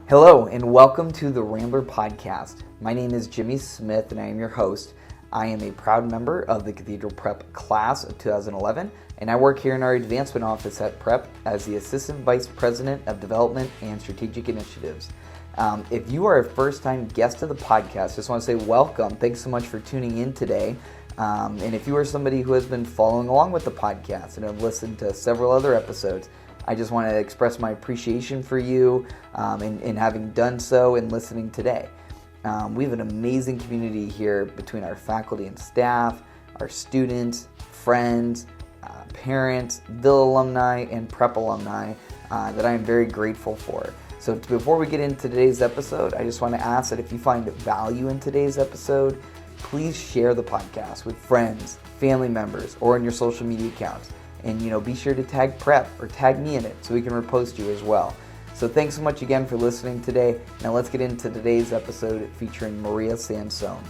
Hello and welcome to the Rambler podcast. My name is Jimmy Smith and I am your host. I am a proud member of the Cathedral Prep class of 2011 and I work here in our advancement office at Prep as the Assistant Vice President of Development and Strategic Initiatives. If you are a first-time guest of the podcast, just want to say welcome. Thanks so much for tuning in today. And if you are somebody who has been following along with the podcast and have listened to several other episodes, I just want to express my appreciation for you in having done so and listening today. We have an amazing community here between our faculty and staff, our students, friends, parents, Ville alumni, and Prep alumni that I am very grateful for. So before we get into today's episode, I just want to ask that if you find value in today's episode, please share the podcast with friends, family members, or in your social media accounts. And be sure to tag Prep or tag me in it so we can repost you as well. So thanks so much again for listening today. Now let's get into today's episode featuring Maria Sansone.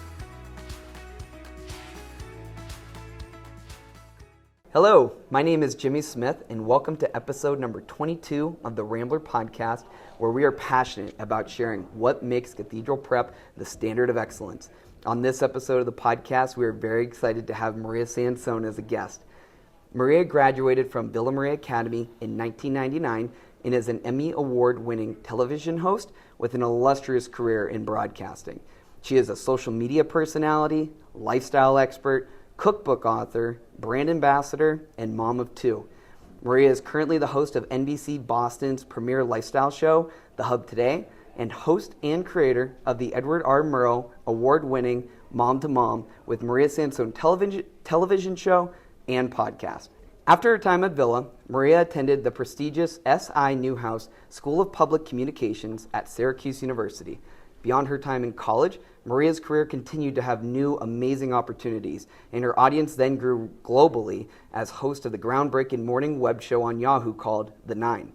Hello, my name is Jimmy Smith and welcome to episode number 22 of the Rambler podcast, where we are passionate about sharing what makes Cathedral Prep the standard of excellence. On this episode of the podcast, we are very excited to have Maria Sansone as a guest. Maria graduated from Villa Maria Academy in 1999 and is an Emmy Award-winning television host with an illustrious career in broadcasting. She is a social media personality, lifestyle expert, cookbook author, brand ambassador, and mom of two. Maria is currently the host of NBC Boston's premier lifestyle show, The Hub Today, and host and creator of the Edward R. Murrow award-winning Mom to Mom with Maria Sansone television show and podcast. After her time at Villa, Maria attended the prestigious S.I. Newhouse School of Public Communications at Syracuse University. Beyond her time in college, Maria's career continued to have new, amazing opportunities, and her audience then grew globally as host of the groundbreaking morning web show on Yahoo called The Nine.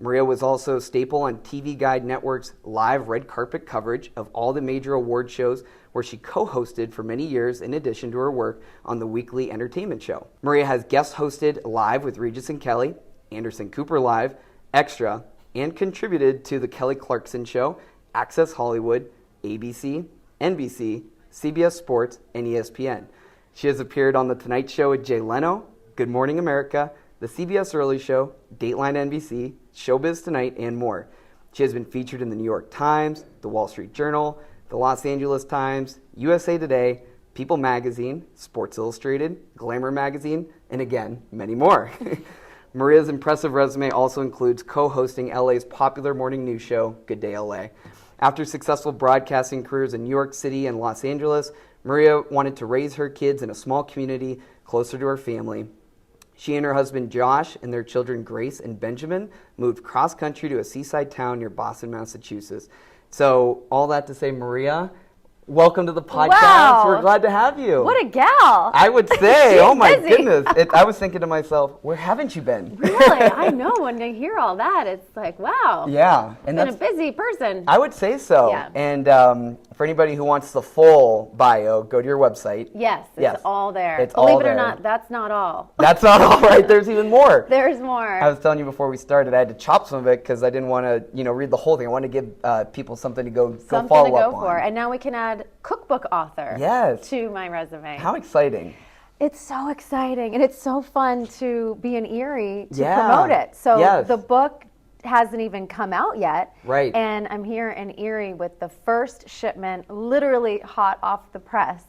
Maria was also a staple on TV Guide Network's live red carpet coverage of all the major award shows, where she co-hosted for many years in addition to her work on the weekly entertainment show. Maria has guest hosted Live with Regis and Kelly, Anderson Cooper Live, Extra, and contributed to The Kelly Clarkson Show, Access Hollywood, ABC, NBC, CBS Sports, and ESPN. She has appeared on The Tonight Show with Jay Leno, Good Morning America, The CBS Early Show, Dateline NBC, Showbiz Tonight, and more. She has been featured in the New York Times, The Wall Street Journal, The Los Angeles Times, USA Today, People Magazine, Sports Illustrated, Glamour Magazine, and again, many more. Maria's impressive resume also includes co-hosting LA's popular morning news show, Good Day LA. After successful broadcasting careers in New York City and Los Angeles, Maria wanted to raise her kids in a small community closer to her family. She and her husband Josh and their children Grace and Benjamin moved cross-country to a seaside town near Boston, Massachusetts. So all that to say, Maria, welcome to the podcast. Wow. We're glad to have you. What a gal. I would say, oh my busy. goodness. I was thinking to myself, where haven't you been? Really? I know. When I hear all that, it's like, wow. Yeah. And been a busy person. I would say so. Yeah. And for anybody who wants the full bio, go to your website. Yes, it's all there. It's Believe all it there. or not, that's not all. That's not all right. There's even more. There's more. I was telling you before we started, I had to chop some of it because I didn't want to, read the whole thing. I wanted to give people something to go Something follow to go up for. on. And now we can add cookbook author to my resume. How exciting. It's so exciting. And it's so fun to be in Erie to promote it. So the book hasn't even come out yet. Right. And I'm here in Erie with the first shipment, literally hot off the press,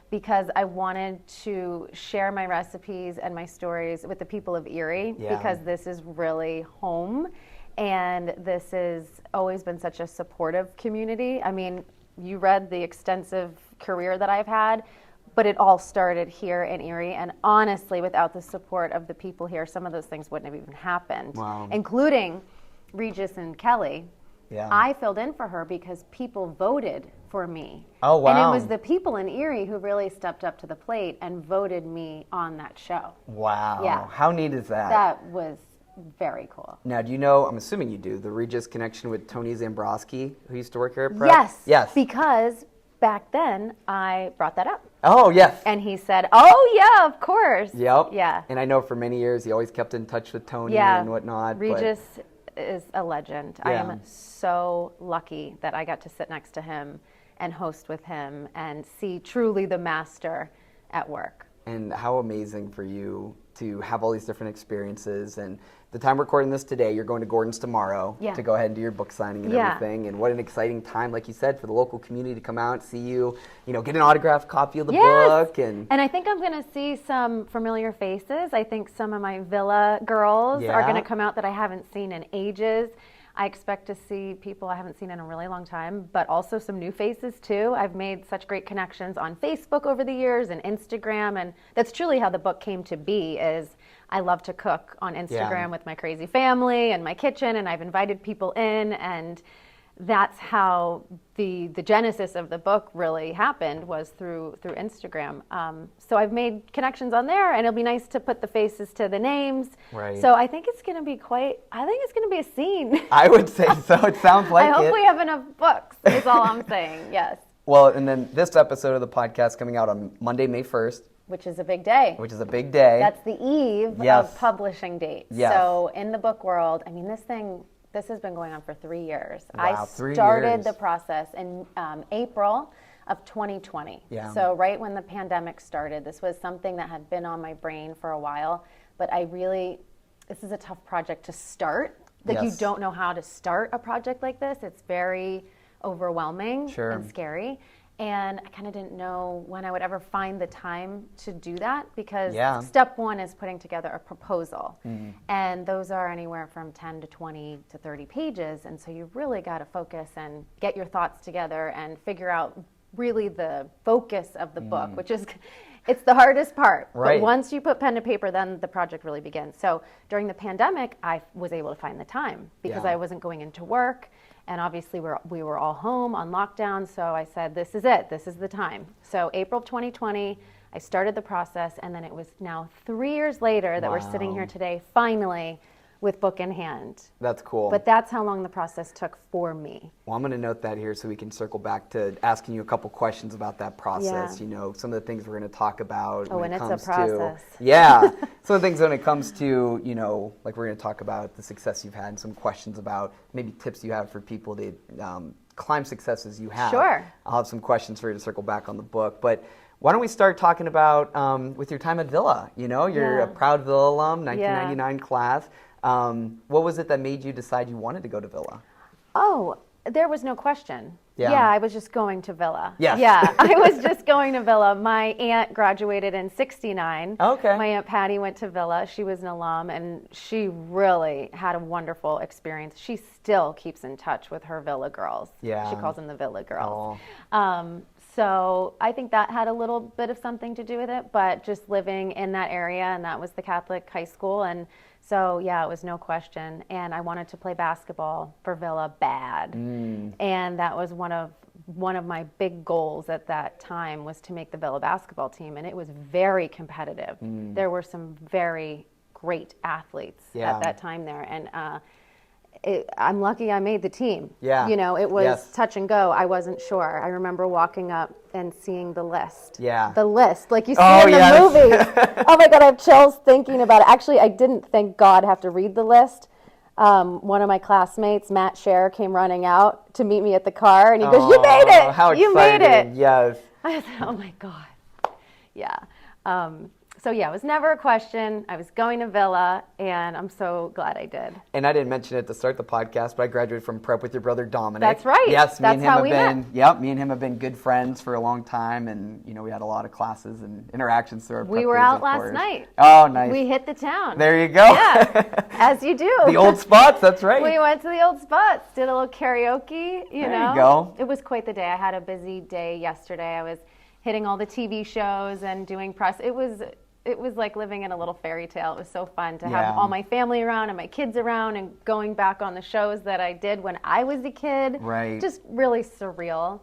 because I wanted to share my recipes and my stories with the people of Erie, because this is really home. And this has always been such a supportive community. I mean, you read the extensive career that I've had, but it all started here in Erie. And honestly, without the support of the people here, some of those things wouldn't have even happened, including Regis and Kelly. Yeah. I filled in for her because people voted for me. Oh, wow. And it was the people in Erie who really stepped up to the plate and voted me on that show. Wow. Yeah. How neat is that? That was very cool. Now, do you know, I'm assuming you do, the Regis connection with Tony Zambrowski, who used to work here at Prep? Yes. Because back then, I brought that up. Oh, yes. And he said, oh, yeah, of course. Yep. Yeah. And I know for many years he always kept in touch with Tony and whatnot. Regis is a legend. I am so lucky that I got to sit next to him and host with him and see truly the master at work. And how amazing for you to have all these different experiences. And the time we're recording this today, you're going to Gordon's tomorrow to go ahead and do your book signing and everything. And what an exciting time, like you said, for the local community to come out, see you, get an autographed copy of the book. And I think I'm going to see some familiar faces. I think some of my Villa girls are going to come out that I haven't seen in ages. I expect to see people I haven't seen in a really long time, but also some new faces too. I've made such great connections on Facebook over the years and Instagram, and that's truly how the book came to be. Is I love to cook on Instagram with my crazy family and my kitchen, and I've invited people in, and that's how the genesis of the book really happened, was through Instagram. So I've made connections on there, and it'll be nice to put the faces to the names. Right. So I think it's going to be a scene. I would say so. It sounds like it. I hope we have enough books, is all I'm saying. Yes. Well, and then this episode of the podcast coming out on Monday, May 1st. Which is a big day. That's the eve of publishing date. Yes. So in the book world, I mean, this has been going on for 3 years. Wow, I started the process in April of 2020. Yeah. So right when the pandemic started, this was something that had been on my brain for a while, but this is a tough project to start. You don't know how to start a project like this. It's very overwhelming and scary. And I kind of didn't know when I would ever find the time to do that, because step one is putting together a proposal. And those are anywhere from 10 to 20 to 30 pages. And so you really got to focus and get your thoughts together and figure out really the focus of the book, which is, it's the hardest part. Right. But once you put pen to paper, then the project really begins. So during the pandemic, I was able to find the time because I wasn't going into work. And obviously we were all home on lockdown, so I said, this is it. This is the time. So April 2020, I started the process, and then it was now 3 years later that we're sitting here today, finally, with book in hand. That's cool. But that's how long the process took for me. Well, I'm going to note that here so we can circle back to asking you a couple questions about that process. Some of the things we're going to talk about when it comes it's a process. Some of the things when it comes to, like we're going to talk about the success you've had and some questions about maybe tips you have for people to climb successes you have. Sure. I'll have some questions for you to circle back on the book. But why don't we start talking about with your time at Villa? You're a proud Villa alum, 1999 class. What was it that made you decide you wanted to go to Villa? Oh, there was no question. Yeah, I was just going to Villa. Yes. Yeah, I was just going to Villa. My aunt graduated in '69. Okay. My Aunt Patty went to Villa. She was an alum, and she really had a wonderful experience. She still keeps in touch with her Villa girls. Yeah. She calls them the Villa girls. So I think that had a little bit of something to do with it, but just living in that area, and that was the Catholic high school, and so it was no question. And I wanted to play basketball for Villa bad, and that was one of my big goals at that time, was to make the Villa basketball team, and it was very competitive. There were some very great athletes at that time there, and I'm lucky I made the team. Yeah. It was touch and go. I wasn't sure. I remember walking up and seeing the list. Yeah. The list, like you see in the movies. Oh my God, I have chills thinking about it. Actually, I didn't, thank God, have to read the list. One of my classmates, Matt Scher, came running out to meet me at the car, and he goes, "You made it! How you exciting. made it!" Yes. I said, "Oh my God." Yeah. So it was never a question. I was going to Villa, and I'm so glad I did. And I didn't mention it to start the podcast, but I graduated from prep with your brother Dominic. That's right. Yes, me and him have been good friends for a long time, and we had a lot of classes and interactions through our prep We were days, out of last course. night. Oh, nice. We hit the town. There you go. Yeah, as you do. The old spots, that's right. We went to the old spots, did a little karaoke, There you go. It was quite the day. I had a busy day yesterday. I was hitting all the TV shows and doing press. It was like living in a little fairy tale. It was so fun to have all my family around and my kids around, and going back on the shows that I did when I was a kid. Right. Just really surreal.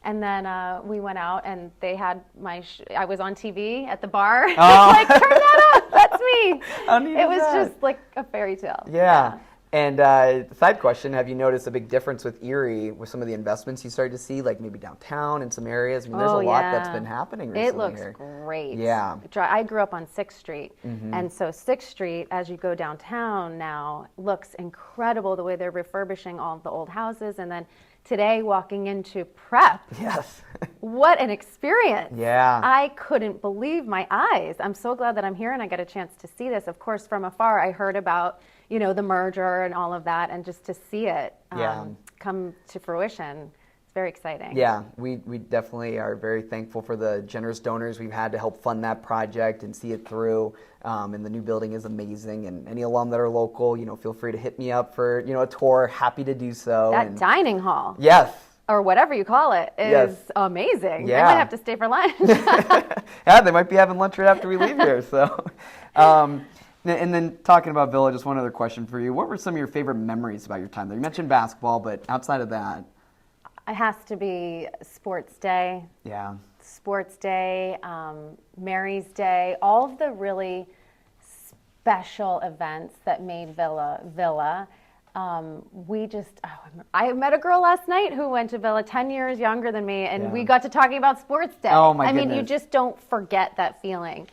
And then we went out, and they had I was on TV at the bar. Oh. Like, turn that up. That's me. How neat It is was that? just like a fairy tale. Yeah. And side question, have you noticed a big difference with Erie with some of the investments you started to see, like maybe downtown in some areas? I mean, there's a lot that's been happening recently It looks here. great. Yeah. I grew up on 6th Street. And so 6th Street, as you go downtown now, looks incredible the way they're refurbishing all the old houses. And then today, walking into Prep. Yes. What an experience. Yeah. I couldn't believe my eyes. I'm so glad that I'm here and I got a chance to see this. Of course, from afar, I heard about, the merger and all of that, and just to see it come to fruition, it's very exciting. Yeah, we definitely are very thankful for the generous donors we've had to help fund that project and see it through. And the new building is amazing. And any alum that are local, feel free to hit me up for, a tour. Happy to do so. That dining hall. Yes. Or whatever you call it is amazing. Yeah. I might have to stay for lunch. Yeah, they might be having lunch right after we leave here. So, and then talking about Villa, just one other question for you. What were some of your favorite memories about your time there? You mentioned basketball, but outside of that? It has to be Sports Day. Yeah. Sports Day, Mary's Day, all of the really special events that made Villa. I met a girl last night who went to Villa 10 years younger than me, and we got to talking about Sports Day. Oh my goodness. I mean, you just don't forget that feeling.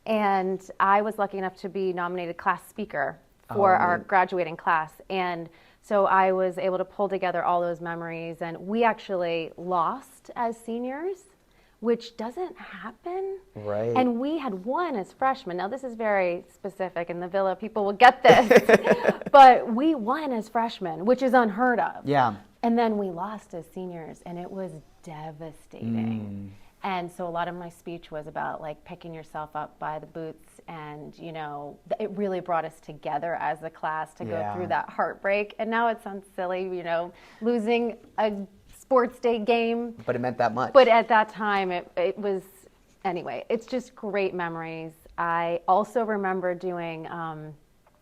And I was lucky enough to be nominated class speaker for our graduating class. And so I was able to pull together all those memories. And we actually lost as seniors, which doesn't happen. Right. And we had won as freshmen. Now, this is very specific, and the Villa people will get this. But we won as freshmen, which is unheard of. Yeah. And then we lost as seniors, and it was devastating. And so a lot of my speech was about like picking yourself up by the boots, and it really brought us together as a class to go through that heartbreak. And now it sounds silly, losing a Sports Day game. But it meant that much. But at that time, it was, anyway, it's just great memories. I also remember doing a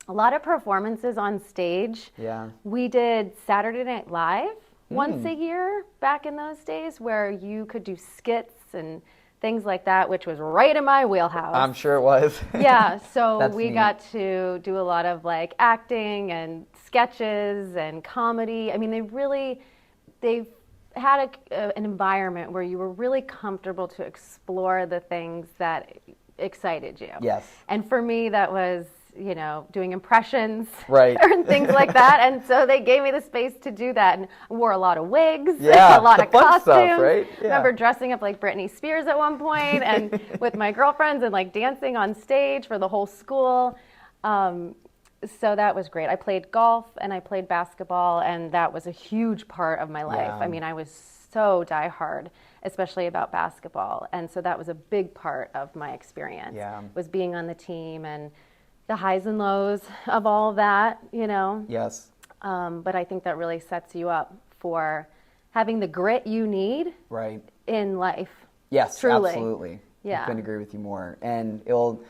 lot of performances on stage. Yeah. We did Saturday Night Live once a year back in those days, where you could do skits and things like that, which was right in my wheelhouse. I'm sure it was. Yeah, so we neat. got to do a lot of like acting and sketches and comedy. I mean, they've had an environment where you were really comfortable to explore the things that excited you. Yes. And for me, that was, doing impressions right. and things like that. And so they gave me the space to do that. And I wore a lot of wigs, yeah, a lot of fun costumes. Stuff, right? Yeah. Remember dressing up like Britney Spears at one point and with my girlfriends and like dancing on stage for the whole school. So that was great. I played golf and I played basketball, and that was a huge part of my life. Yeah. I mean, I was so diehard, especially about basketball. And so that was a big part of my experience, was being on the team and the highs and lows of all of that, Yes. But I think that really sets you up for having the grit you need in life. Yes, truly. Absolutely. Yeah. I couldn't agree with you more. And it'll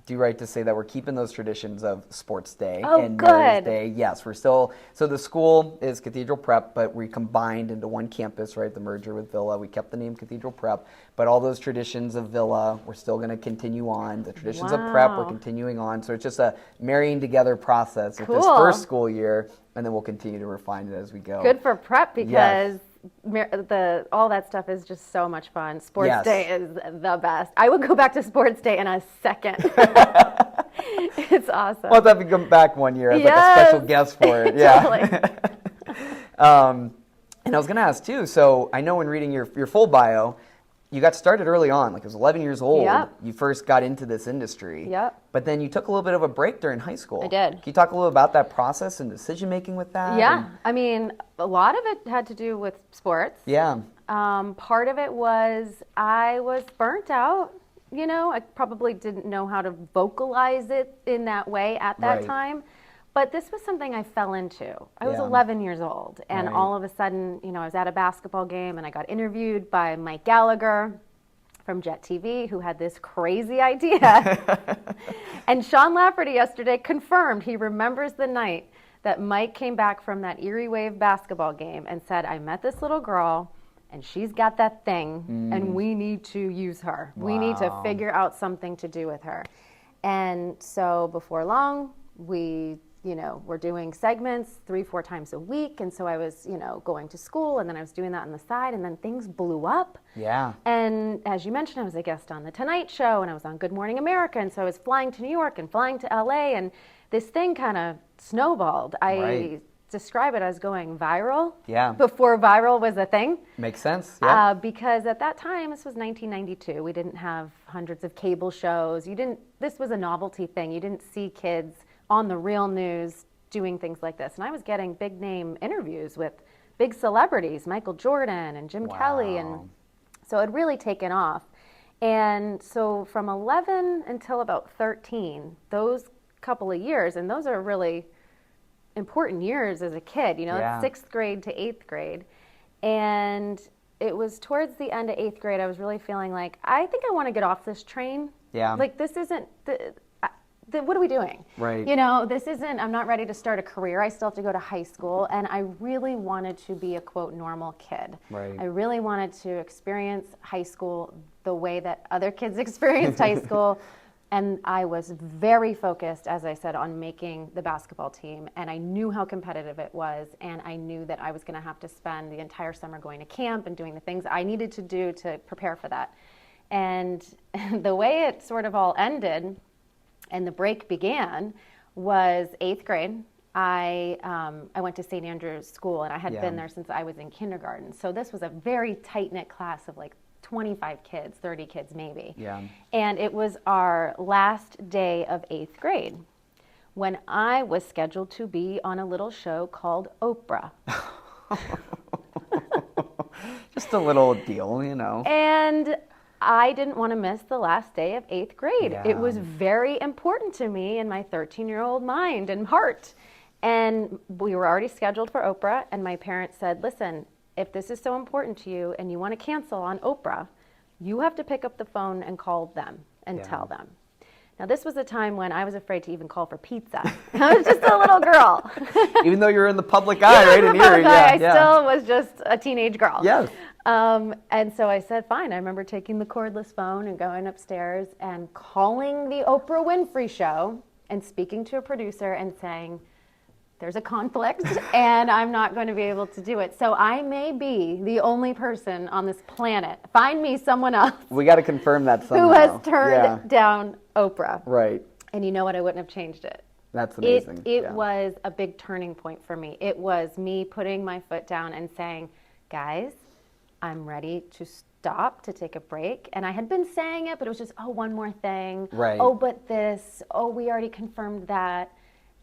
do right to say that we're keeping those traditions of Sports Day and Mary's Day. Yes, we're still, so the school is Cathedral Prep, but we combined into one campus, right, the merger with Villa. We kept the name Cathedral Prep, but all those traditions of Villa, we're still going to continue on. The traditions of Prep, we're continuing on. So it's just a marrying together process with this first school year, and then we'll continue to refine it as we go. Good for Prep, because all that stuff is just so much fun. Sports Day is the best. I would go back to Sports Day in a second. It's awesome. We'll have to come back one year as like a special guest for it. Yeah. Totally. And I was going to ask too, so I know in reading your full bio, you got started early on, like it was 11 years old. Yep. You first got into this industry. Yep. But then you took a little bit of a break during high school. I did. Can you talk a little about that process and decision making with that? Yeah. I mean, a lot of it had to do with sports. Yeah. Part of it was I was burnt out. I probably didn't know how to vocalize it in that way at that time. But this was something I fell into. I was 11 years old, and all of a sudden, I was at a basketball game, and I got interviewed by Mike Gallagher from Jet TV, who had this crazy idea. And Sean Lafferty yesterday confirmed he remembers the night that Mike came back from that Erie Wave basketball game and said, I met this little girl, and she's got that thing, and we need to use her. Wow. We need to figure out something to do with her. And so before long, we we're doing segments 3-4 times a week. And so I was, going to school, and then I was doing that on the side, and then things blew up. Yeah. And as you mentioned, I was a guest on The Tonight Show, and I was on Good Morning America. And so I was flying to New York and flying to LA, and this thing kind of snowballed. I describe it as going viral. Yeah. Before viral was a thing. Makes sense. Yeah. Because at that time, this was 1992. We didn't have hundreds of cable shows. This was a novelty thing. You didn't see kids on the real news doing things like this. And I was getting big name interviews with big celebrities, Michael Jordan and Jim Kelly. And so it really taken off. And so from 11 until about 13, those couple of years, and those are really important years as a kid, it's 6th grade to 8th grade. And it was towards the end of 8th grade, I was really feeling like, I think I want to get off this train. Yeah. Like, this isn't, what are we doing? Right. This isn't, I'm not ready to start a career. I still have to go to high school. And I really wanted to be a, quote, normal kid. Right. I really wanted to experience high school the way that other kids experienced high school. And I was very focused, as I said, on making the basketball team. And I knew how competitive it was. And I knew that I was going to have to spend the entire summer going to camp and doing the things I needed to do to prepare for that. And the way it sort of all ended and the break began was 8th grade. I went to St. Andrew's School, and I had been there since I was in kindergarten. So this was a very tight-knit class of like 25 kids, 30 kids maybe. Yeah. And it was our last day of 8th grade when I was scheduled to be on a little show called Oprah. Just a little deal, And I didn't want to miss the last day of 8th grade. Yeah. It was very important to me in my 13-year-old mind and heart. And we were already scheduled for Oprah, and my parents said, listen, if this is so important to you and you want to cancel on Oprah, you have to pick up the phone and call them and tell them. Now, this was a time when I was afraid to even call for pizza. I was just a little girl. Even though you were in the public eye, right? In the public eye, I still was just a teenage girl. Yes. And so I said, fine. I remember taking the cordless phone and going upstairs and calling the Oprah Winfrey Show and speaking to a producer and saying, there's a conflict and I'm not going to be able to do it. So I may be the only person on this planet. Find me someone else. We got to confirm that somehow. Who has turned down Oprah. Right. And you know what? I wouldn't have changed it. That's amazing. It was a big turning point for me. It was me putting my foot down and saying, guys, I'm ready to stop, to take a break. And I had been saying it, but it was just, one more thing. Right. Oh, but this. Oh, we already confirmed that.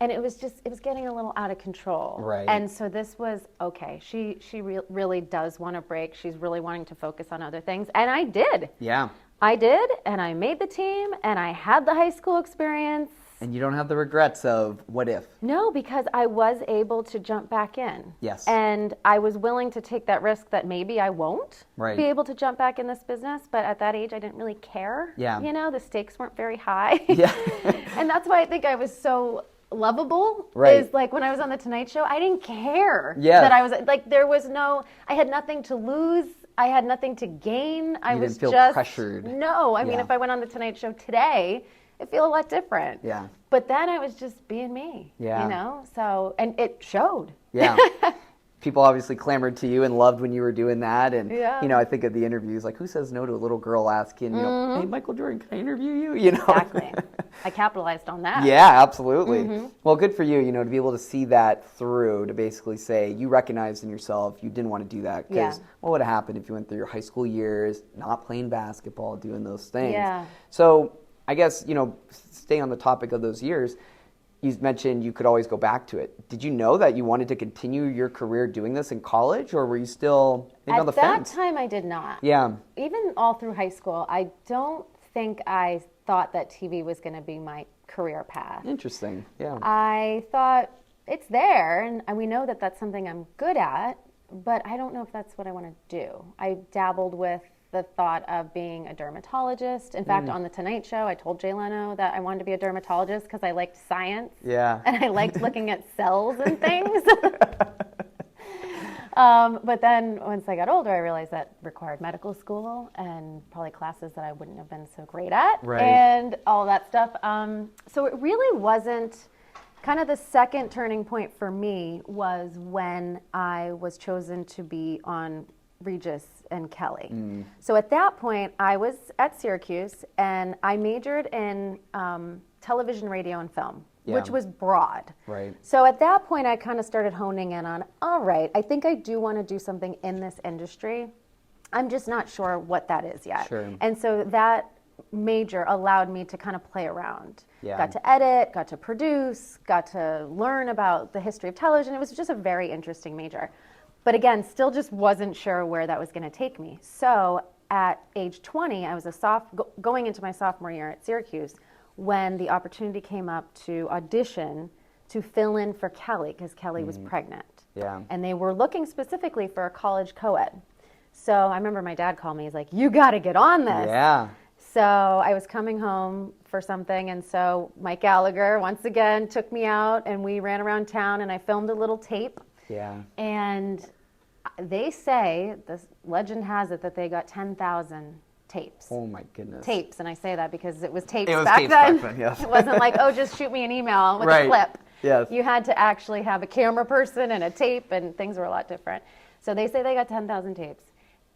And it was getting a little out of control. Right. And so this was, okay, she really does want a break. She's really wanting to focus on other things. And I did. Yeah. I did, and I made the team, and I had the high school experience. And you don't have the regrets of what if? No, because I was able to jump back in. Yes. And I was willing to take that risk that maybe I won't be able to jump back in this business. But at that age, I didn't really care. Yeah. The stakes weren't very high. Yeah. And that's why I think I was so lovable. Right. Is like when I was on the Tonight Show, I didn't care that I was like, I had nothing to lose. I had nothing to gain. I was didn't feel just pressured. No, I mean, if I went on the Tonight Show today, it'd feel a lot different. Yeah. But then I was just being me. Yeah. So, and it showed. Yeah. People obviously clamored to you and loved when you were doing that. And, I think of the interviews, like, who says no to a little girl asking, hey, Michael Jordan, can I interview you? Exactly. I capitalized on that. Yeah, absolutely. Mm-hmm. Well, good for you, to be able to see that through, to basically say you recognized in yourself you didn't want to do that. Because what would have happened if you went through your high school years, not playing basketball, doing those things? Yeah. So I guess, staying on the topic of those years, you mentioned you could always go back to it. Did you know that you wanted to continue your career doing this in college, or were you still on the fence? At that time, I did not. Yeah. Even all through high school, I don't think I thought that TV was going to be my career path. Interesting. Yeah. I thought it's there, and we know that that's something I'm good at, but I don't know if that's what I want to do. I dabbled with the thought of being a dermatologist. In fact, on The Tonight Show, I told Jay Leno that I wanted to be a dermatologist because I liked science. Yeah. And I liked looking at cells and things. But then once I got older, I realized that required medical school and probably classes that I wouldn't have been so great at and all that stuff. So it really wasn't kind of the second turning point for me was when I was chosen to be on Regis and Kelly. So at that point, I was at Syracuse, and I majored in television, radio, and film, which was broad. Right. So at that point, I kind of started honing in on, all right, I think I do want to do something in this industry. I'm just not sure what that is yet. Sure. And so that major allowed me to kind of play around. Yeah. Got to edit, got to produce, got to learn about the history of television. It was just a very interesting major. But again, still just wasn't sure where that was going to take me. So at age 20, I was going into my sophomore year at Syracuse when the opportunity came up to audition to fill in for Kelly, because Kelly was pregnant. Yeah. And they were looking specifically for a college co-ed. So I remember my dad called me. He's like, you got to get on this. Yeah. So I was coming home for something, and so Mike Gallagher once again took me out, and we ran around town, and I filmed a little tape. Yeah. And they say, this legend has it, that they got 10,000 tapes. Oh my goodness. Tapes, and I say that because it was tapes, It was back, tapes then. back then, yes. It wasn't like, oh, just shoot me an email with a clip. Yes. You had to actually have a camera person and a tape, and things were a lot different. So they say they got 10,000 tapes.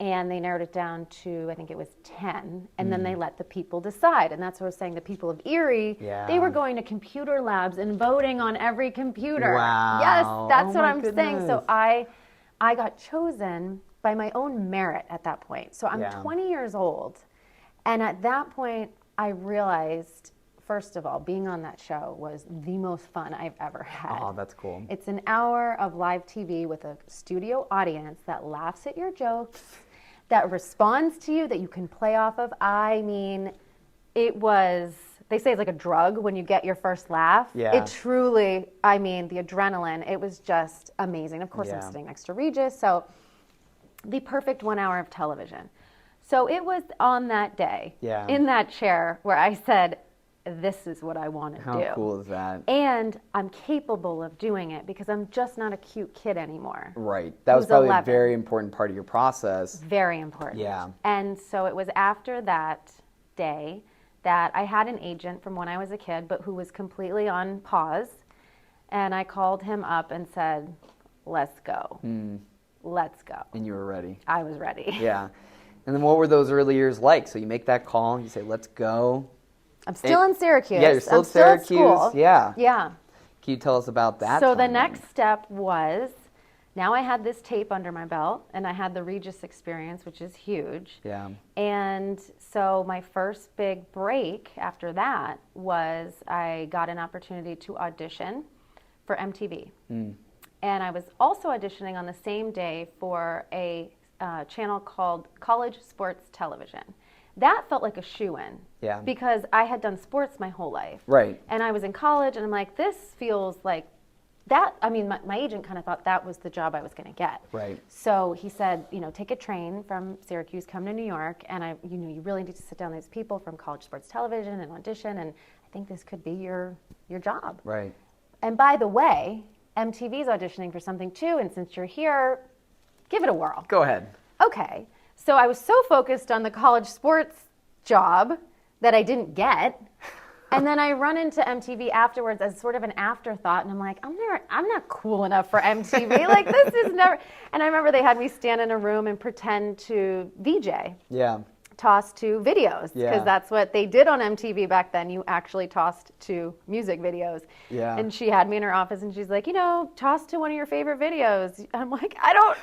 And they narrowed it down to, I think it was 10, and then they let the people decide. And that's what I was saying, the people of Erie, they were going to computer labs and voting on every computer. Wow. Yes, that's what I'm goodness. saying. So I got chosen by my own merit at that point. So I'm 20 years old, and at that point, I realized, first of all, being on that show was the most fun I've ever had. Oh, that's cool. It's an hour of live TV with a studio audience that laughs at your jokes, that responds to you, that you can play off of. I mean, it was, they say it's like a drug when you get your first laugh. Yeah. It truly, I mean, the adrenaline, it was just amazing. Of course, I'm sitting next to Regis, so the perfect 1 hour of television. So it was on that day, in that chair, where I said, this is what I want to do. How cool is that? And I'm capable of doing it because I'm just not a cute kid anymore. Right. That was probably 11. a very important part of your process. Very important. Yeah. And so it was after that day that I had an agent from when I was a kid, but who was completely on pause. And I called him up and said, let's go. Let's go. And you were ready. I was ready. Yeah. And then what were those early years like? So you make that call, you say, let's go. I'm still in Syracuse. Yeah, you're still I'm at Syracuse. Still Yeah. Yeah. Can you tell us about that? So the timeline? next step was, now I had this tape under my belt, and I had the Regis experience, which is huge. Yeah. And so my first big break after that was I got an opportunity to audition for MTV. And I was also auditioning on the same day for a channel called College Sports Television. That felt like a shoo-in. Yeah. Because I had done sports my whole life. Right. And I was in college, and I'm like, this feels like that. I mean, my agent kind of thought that was the job I was going to get. Right. So he said, take a train from Syracuse, come to New York, and you really need to sit down with these people from College Sports Television and audition, and I think this could be your job. Right. And by the way, MTV's auditioning for something too, and since you're here, give it a whirl. Go ahead. Okay. So I was so focused on the college sports job that I didn't get. And then I run into MTV afterwards as sort of an afterthought, and I'm like, I'm not cool enough for MTV. Like, this is never. And I remember they had me stand in a room and pretend to VJ. Yeah. Toss to videos, Yeah. because that's what they did on MTV back then. You actually tossed to music videos. Yeah. And she had me in her office, and she's like, toss to one of your favorite videos. I'm like, I don't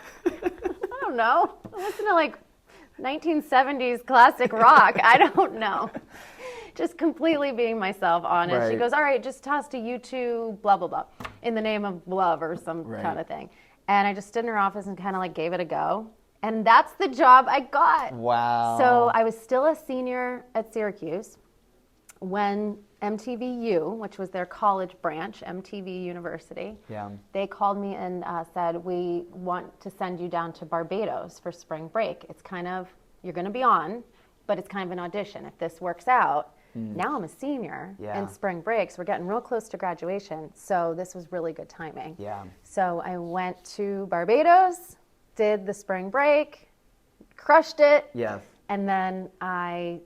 know. I listen to like 1970s classic rock. I don't know. Just completely being myself, honest. Right. She goes, all right, just toss to YouTube, blah, blah, blah, in the name of love or some kind of thing. And I just stood in her office and kind of like gave it a go. And that's the job I got. Wow. So I was still a senior at Syracuse when MTVU, which was their college branch, MTV University, they called me and said, we want to send you down to Barbados for spring break. It's kind of, you're going to be on, but it's kind of an audition. If this works out, now I'm a senior in spring break, so we're getting real close to graduation. So this was really good timing. Yeah. So I went to Barbados, did the spring break, crushed it. Yes. And then I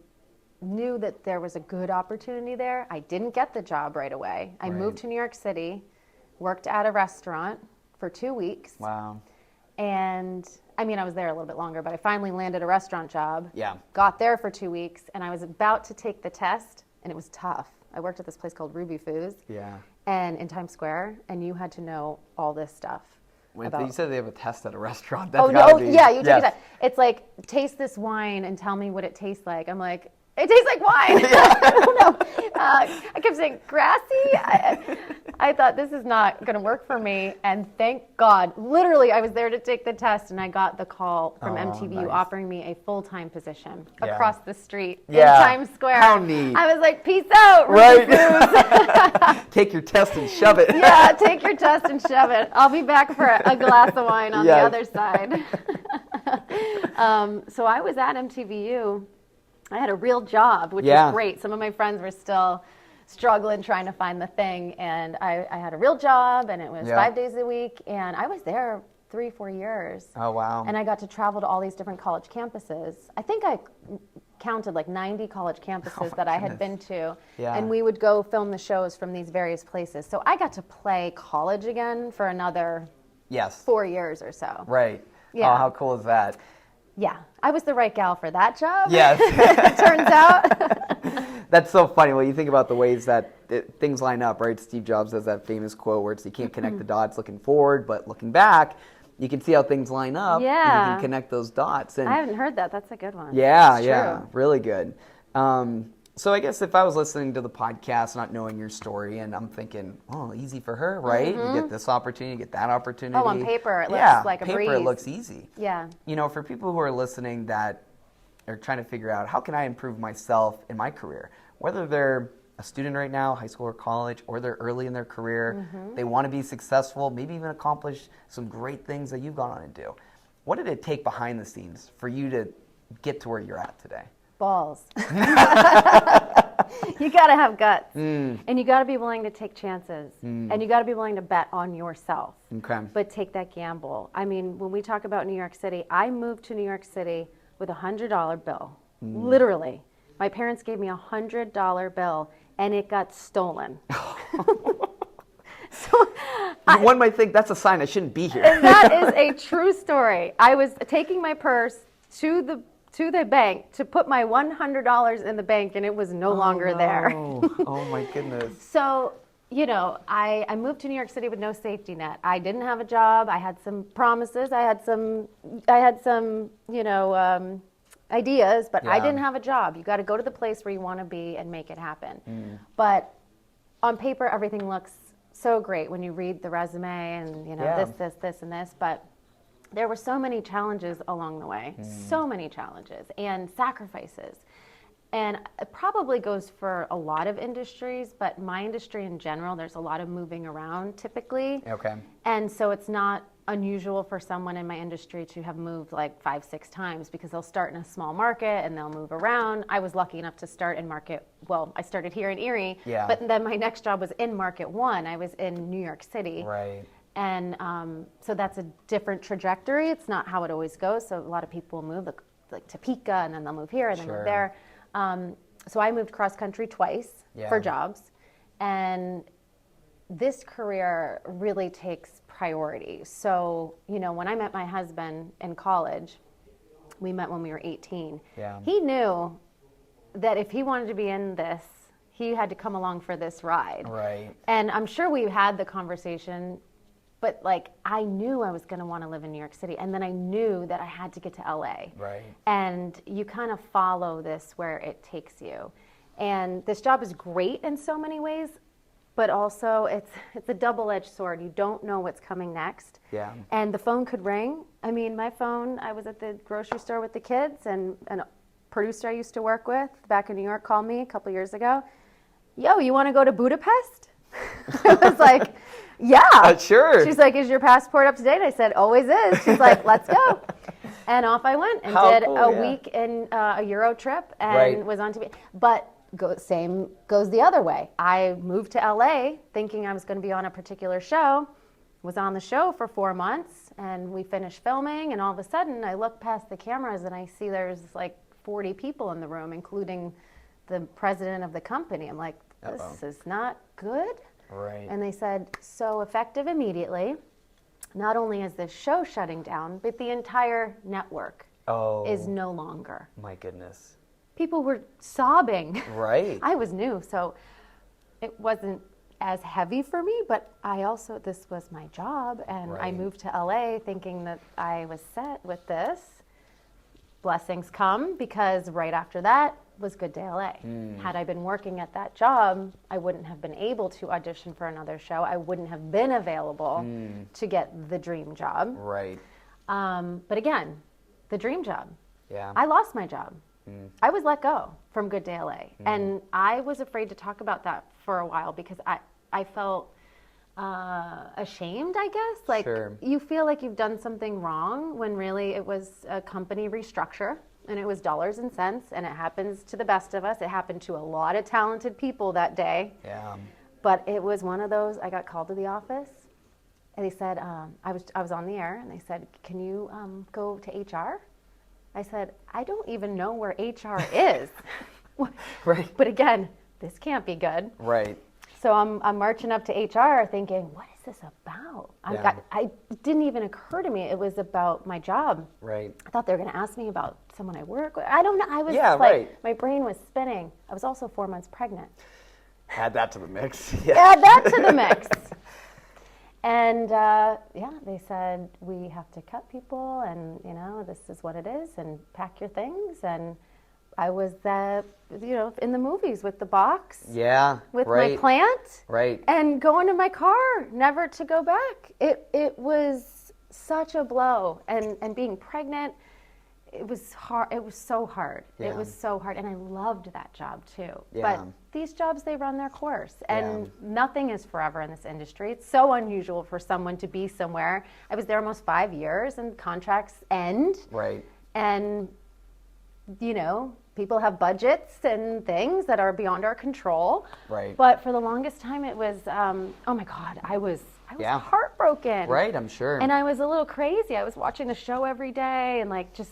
knew that there was a good opportunity there. I didn't get the job right away. I moved to New York City, worked at a restaurant for 2 weeks. Wow. And I mean, I was there a little bit longer, but I finally landed a restaurant job. Yeah. Got there for 2 weeks, and I was about to take the test, and it was tough. I worked at this place called Ruby Foods. Yeah. And in Times Square, and you had to know all this stuff. You said they have a test at a restaurant. That's you take a test. It's like, taste this wine and tell me what it tastes like. I'm like, it tastes like wine. I don't know. I kept saying grassy. I thought this is not going to work for me. And thank God, literally, I was there to take the test, and I got the call from MTV offering me a full-time position across the street in Times Square. How neat. I was like, peace out, right? Take your test and shove it. Yeah, take your test and shove it. I'll be back for a glass of wine on the other side. So I was at MTVU. I had a real job, which was great. Some of my friends were still struggling trying to find the thing, and I had a real job, and it was 5 days a week, and I was there 3-4 years. Oh, wow. And I got to travel to all these different college campuses. I think I counted like 90 college campuses that I had been to, and we would go film the shows from these various places. So I got to play college again for another 4 years or so. Right. Yeah. Oh, how cool is that? Yeah, I was the right gal for that job. Yes. It turns out. That's so funny when you think about the ways that things line up, right? Steve Jobs has that famous quote where it's you can't connect the dots looking forward, but looking back, you can see how things line up. Yeah. And you can connect those dots. And I haven't heard that. That's a good one. Yeah, really good. So I guess if I was listening to the podcast, not knowing your story, and I'm thinking, oh, easy for her, right? You get this opportunity, you get that opportunity. Oh, on paper, it looks like a breeze. paper, it looks easy. Yeah. You know, for people who are listening that are trying to figure out, how can I improve myself in my career? Whether they're a student right now, high school or college, or they're early in their career, they want to be successful, maybe even accomplish some great things that you've gone on to do. What did it take behind the scenes for you to get to where you're at today? Balls. You got to have guts. And you got to be willing to take chances. And you got to be willing to bet on yourself. Okay. But take that gamble. I mean, when we talk about New York City, I moved to New York City with a $100 bill. Literally. My parents gave me a $100 bill, and it got stolen. So one might think that's a sign I shouldn't be here. That is a true story. I was taking my purse to the bank to put my $100 in the bank, and it was no longer there. Oh my goodness. So, you know, I moved to New York City with no safety net. I didn't have a job. I had some promises. I had some, you know, ideas, but I didn't have a job. You got to go to the place where you want to be and make it happen. But on paper, everything looks so great when you read the resume and, you know, this, and this, but there were so many challenges along the way, so many challenges and sacrifices. And it probably goes for a lot of industries, but my industry in general, there's a lot of moving around typically. Okay. And so it's not unusual for someone in my industry to have moved like 5-6 times because they'll start in a small market and they'll move around. I was lucky enough to start in market, well, I started here in Erie, but then my next job was in market 1. I was in New York City. Right. And so that's a different trajectory. It's not how it always goes. So a lot of people move like Topeka, and then they'll move here, and then move there. So I moved cross country twice for jobs. And this career really takes priority. So, you know, when I met my husband in college, we met when we were 18. Yeah. He knew that if he wanted to be in this, he had to come along for this ride. Right. And I'm sure we had the conversation, but like I knew I was going to want to live in New York City, and then I knew that I had to get to LA. Right. And you kind of follow this where it takes you. And this job is great in so many ways, but also it's a double-edged sword. You don't know what's coming next. Yeah. And the phone could ring. I mean, my phone, I was at the grocery store with the kids, and a producer I used to work with back in New York called me a couple years ago. Yo, you want to go to Budapest? I was like, yeah. Sure. She's like, is your passport up to date? I said, always is. She's like, let's go. And off I went and did a week in a Euro trip and was on TV. But same goes the other way. I moved to LA thinking I was going to be on a particular show, was on the show for 4 months, and we finished filming, and all of a sudden I look past the cameras and I see there's like 40 people in the room, including the president of the company. I'm like, this is not good. Right. And they said, so effective immediately, not only is this show shutting down, but the entire network is no longer. My goodness. People were sobbing. Right. I was new, so it wasn't as heavy for me, but this was my job, and I moved to LA thinking that I was set with this. Blessings come, because right after that was Good Day LA. Had I been working at that job, I wouldn't have been able to audition for another show. I wouldn't have been available to get the dream job. Right. But again, the dream job. Yeah. I lost my job. I was let go from Good Day LA. And I was afraid to talk about that for a while because I felt ashamed, I guess. Like, you feel like you've done something wrong when really it was a company restructure and it was dollars and cents, and it happens to the best of us. It happened to a lot of talented people that day. Yeah. But it was one of those, I got called to the office and they said, I was on the air, and they said, can you go to HR? I said, I don't even know where HR is. Right. But again, this can't be good. Right. So I'm marching up to HR thinking, what is this about? It didn't even occur to me it was about my job. Right. I thought they were going to ask me about someone I work with. I don't know. I was my brain was spinning. I was also 4 months pregnant. Add that to the mix. Add that to the mix. And they said, we have to cut people, and this is what it is, and pack your things. And I was in the movies with the box. Yeah. With my plant. Right. And going to my car, never to go back. It was such a blow. And being pregnant, it was hard. It was so hard. Yeah. It was so hard. And I loved that job too. Yeah. But these jobs, they run their course. And nothing is forever in this industry. It's so unusual for someone to be somewhere. I was there almost 5 years, and contracts end. Right. And, people have budgets and things that are beyond our control. Right. But for the longest time, it was, oh my God, I was heartbroken. Right, I'm sure. And I was a little crazy. I was watching the show every day and just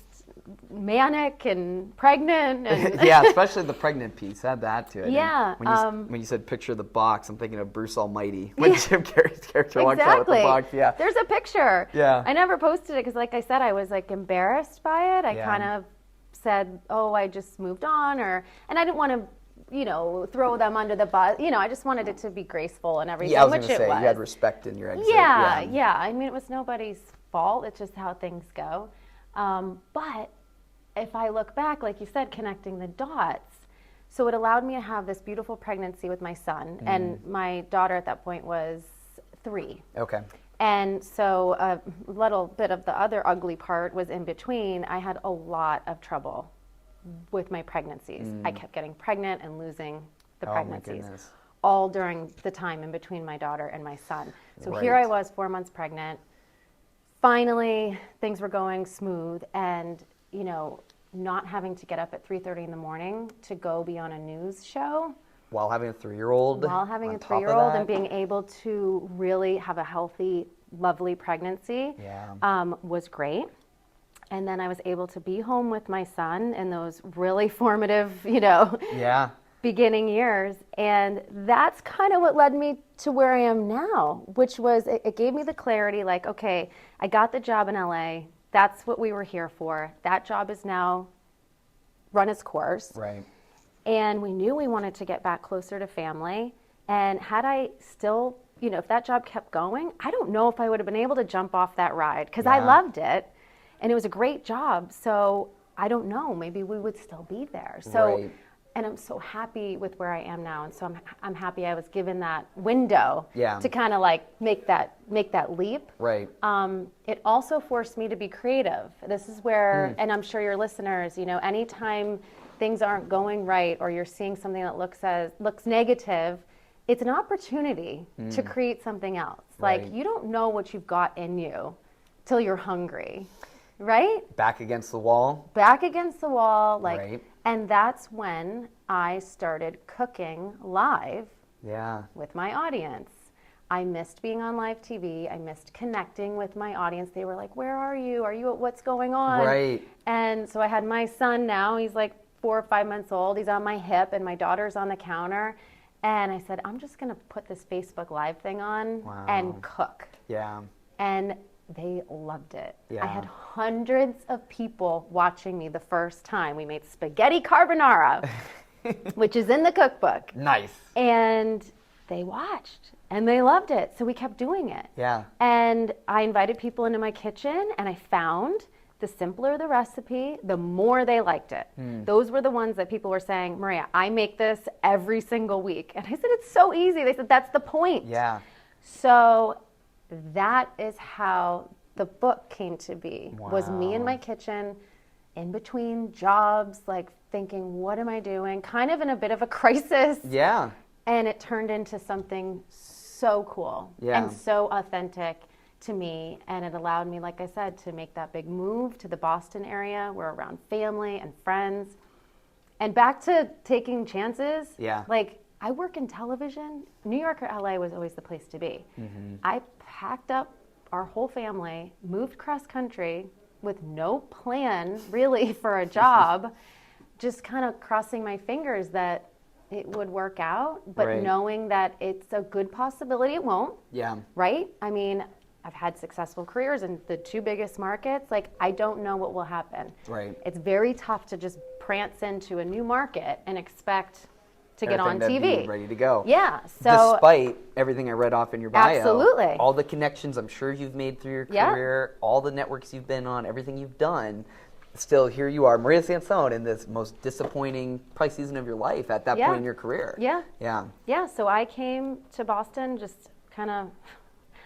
manic and pregnant. And yeah, especially the pregnant piece. Add that to it. Yeah. When you said picture the box, I'm thinking of Bruce Almighty. When Jim Carrey's character walks out with the box. Yeah. There's a picture. Yeah. I never posted it because, like I said, I was embarrassed by it. I kind of said, oh, I just moved on, and I didn't want to, throw them under the bus. I just wanted it to be graceful and everything, yeah, I was going to say, you had respect in your exit. Yeah. I mean, it was nobody's fault. It's just how things go. But if I look back, like you said, connecting the dots, so it allowed me to have this beautiful pregnancy with my son, and my daughter at that point was 3. Okay. And so a little bit of the other ugly part was in between. I had a lot of trouble with my pregnancies. I kept getting pregnant and losing the pregnancies, all during the time in between my daughter and my son. So here I was, 4 months pregnant. Finally, things were going smooth, and not having to get up at 3:30 in the morning to go be on a news show. While having a 3-year-old. While having a 3-year-old and being able to really have a healthy, lovely pregnancy was great. And then I was able to be home with my son in those really formative, beginning years. And that's kind of what led me to where I am now, which was, it gave me the clarity, okay, I got the job in LA. That's what we were here for. That job is now run its course. Right. And we knew we wanted to get back closer to family. And had I still, if that job kept going, I don't know if I would have been able to jump off that ride, because I loved it. And it was a great job. So I don't know, maybe we would still be there. So, and I'm so happy with where I am now. And so I'm happy I was given that window to kind of make that leap. Right. It also forced me to be creative. This is where, and I'm sure your listeners, anytime things aren't going right, or you're seeing something that looks negative, it's an opportunity to create something else. Right. You don't know what you've got in you till you're hungry, right? Back against the wall. Back against the wall, and that's when I started cooking live with my audience. I missed being on live TV. I missed connecting with my audience. They were like, where are you? What's going on? Right. And so I had my son now. He's 4 or 5 months old. He's on my hip and my daughter's on the counter. And I said, I'm just going to put this Facebook Live thing on and cook. Yeah. And they loved it. Yeah. I had hundreds of people watching me the first time. We made spaghetti carbonara, which is in the cookbook. Nice. And they watched and they loved it. So we kept doing it. Yeah. And I invited people into my kitchen, and I found the simpler the recipe, the more they liked it. Those were the ones that people were saying, Maria, I make this every single week. And I said, it's so easy. They said, that's the point. Yeah. So that is how the book came to be, was me in my kitchen, in between jobs, like thinking, what am I doing? Kind of in a bit of a crisis. Yeah. And it turned into something so cool and so authentic to me. And it allowed me, like I said, to make that big move to the Boston area. We're around family and friends. And back to taking chances. Yeah. Like, I work in television. New York or LA was always the place to be. I packed up our whole family, moved cross country with no plan really for a job, just kind of crossing my fingers that it would work out, but knowing that it's a good possibility it won't. Yeah. Right? I mean, I've had successful careers in the 2 biggest markets. Like, I don't know what will happen. Right. It's very tough to just prance into a new market and expect to get on Everything to TV. be ready to go. Yeah. So despite everything I read off in your bio, absolutely, all the connections I'm sure you've made through your career, all the networks you've been on, everything you've done, still here you are, Maria Sansone, in this most disappointing probably season of your life at that point in your career. Yeah. Yeah. Yeah. So I came to Boston just kind of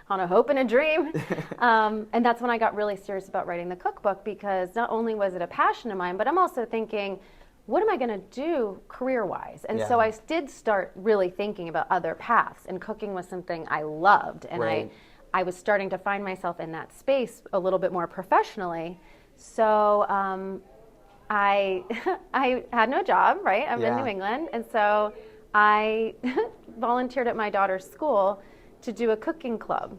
on a hope and a dream. And that's when I got really serious about writing the cookbook, because not only was it a passion of mine, but I'm also thinking, what am I going to do career-wise? And so I did start really thinking about other paths, and cooking was something I loved. And I was starting to find myself in that space a little bit more professionally. So I had no job, right? I'm in New England. And so I volunteered at my daughter's school to do a cooking club.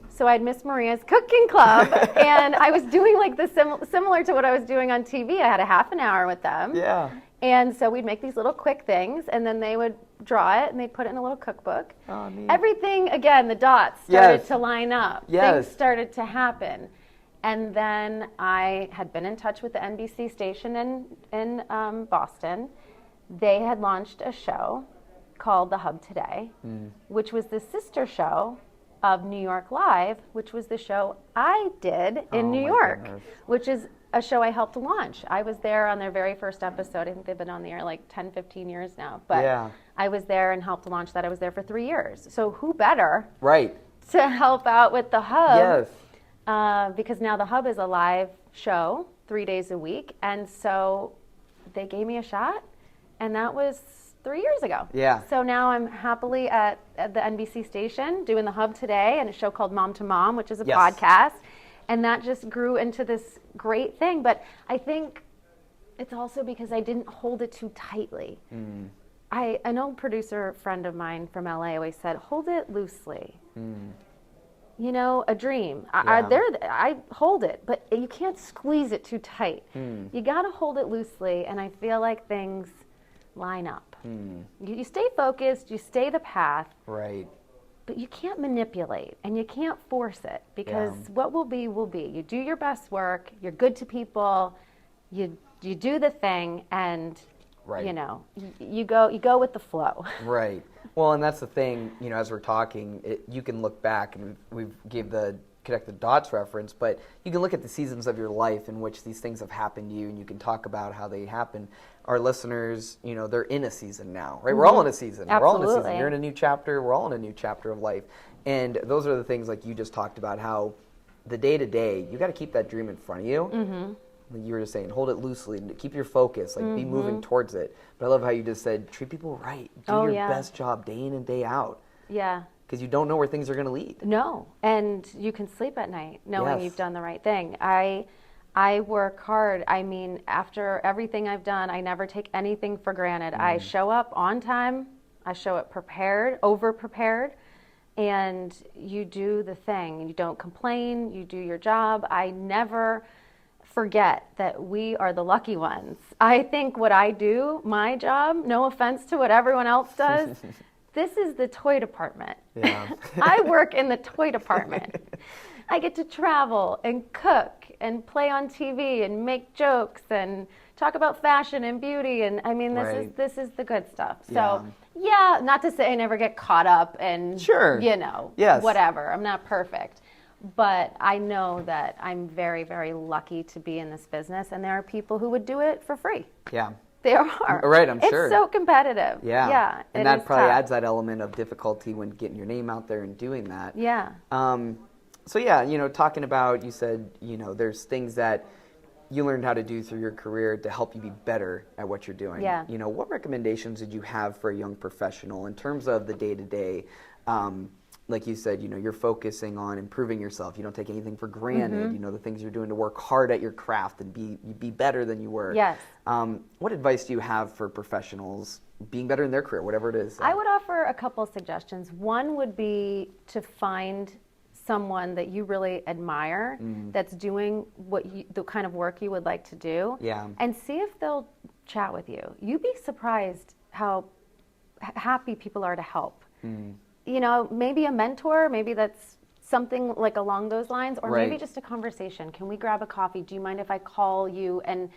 So I had Miss Maria's cooking club, and I was doing like the similar to what I was doing on TV. I had a half an hour with them. Yeah. And so we'd make these little quick things, and then they would draw it, and they'd put it in a little cookbook. Oh, neat. Everything, again, the dots started to line up. Yes. Things started to happen. And then I had been in touch with the NBC station in Boston. They had launched a show called The Hub Today, which was the sister show of New York Live, which was the show I did in New York, which is a show I helped launch. I was there on their very first episode. I think they've been on the air like 10, 15 years now. But I was there and helped launch that. I was there for 3 years. So who better to help out with The Hub? Because now The Hub is a live show 3 days a week. And so they gave me a shot, and that was 3 years ago. So now I'm happily at the NBC station doing The Hub Today, and a show called Mom to Mom, which is a podcast. And that just grew into this great thing. But I think it's also because I didn't hold it too tightly. An old producer friend of mine from LA always said, hold it loosely. You know, a dream. I hold it, but you can't squeeze it too tight. You got to hold it loosely, and I feel like things line up. You stay focused, you stay the path. But you can't manipulate, and you can't force it, because what will be will be. You do your best work, you're good to people, you do the thing, and you know, you go with the flow. Well, and that's the thing, you know, as we're talking, you can look back, and we've gave the connect the dots reference, but you can look at the seasons of your life in which these things have happened to you, and you can talk about how they happen. Our listeners, you know, they're in a season now, right? We're all in a season. Absolutely. We're all in a season. You're in a new chapter. We're all in a new chapter of life. And those are the things like you just talked about, how the day-to-day, you got to keep that dream in front of you. Like you were just saying, hold it loosely, keep your focus, like be moving towards it. But I love how you just said, treat people right. Do your best job day in and day out. Because you don't know where things are going to lead. No, and you can sleep at night knowing you've done the right thing. I work hard. I mean, after everything I've done, I never take anything for granted. I show up on time. I show up prepared, over-prepared, and you do the thing. You don't complain. You do your job. I never forget that we are the lucky ones. I think what I do, my job, no offense to what everyone else does, this is the toy department. Yeah. I work in the toy department. I get to travel and cook and play on TV and make jokes and talk about fashion and beauty, and I mean this is the good stuff. So yeah, not to say I never get caught up and whatever. I'm not perfect. But I know that I'm very, very lucky to be in this business, and there are people who would do it for free. Yeah. They are. Right, I'm sure. It's so competitive. Yeah. Yeah. And that probably adds that element of difficulty when getting your name out there and doing that. Yeah. So yeah, talking about, you said, there's things that you learned how to do through your career to help you be better at what you're doing. Yeah. What recommendations did you have for a young professional in terms of the day-to-day? Like you said, you're focusing on improving yourself. You don't take anything for granted. Mm-hmm. The things you're doing to work hard at your craft and be better than you were. Yes. What advice do you have for professionals being better in their career, whatever it is? I would offer a couple of suggestions. One would be to find someone that you really admire that's doing the kind of work you would like to do. Yeah. And see if they'll chat with you. You'd be surprised how happy people are to help. Maybe a mentor, maybe that's something like along those lines, or maybe just a conversation. Can we grab a coffee? Do you mind if I call you and,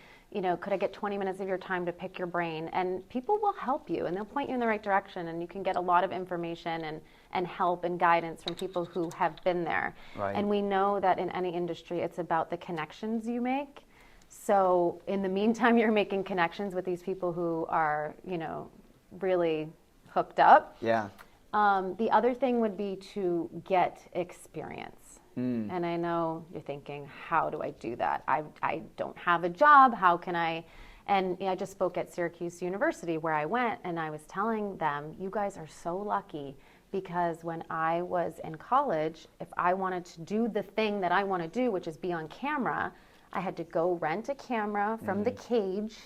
could I get 20 minutes of your time to pick your brain? And people will help you and they'll point you in the right direction, and you can get a lot of information and help and guidance from people who have been there. Right. And we know that in any industry, it's about the connections you make. So in the meantime, you're making connections with these people who are, really hooked up. Yeah. The other thing would be to get experience. And I know you're thinking, how do I do that? I don't have a job. How can I? And I just spoke at Syracuse University where I went, and I was telling them, you guys are so lucky, because when I was in college, if I wanted to do the thing that I want to do, which is be on camera, I had to go rent a camera from the cage,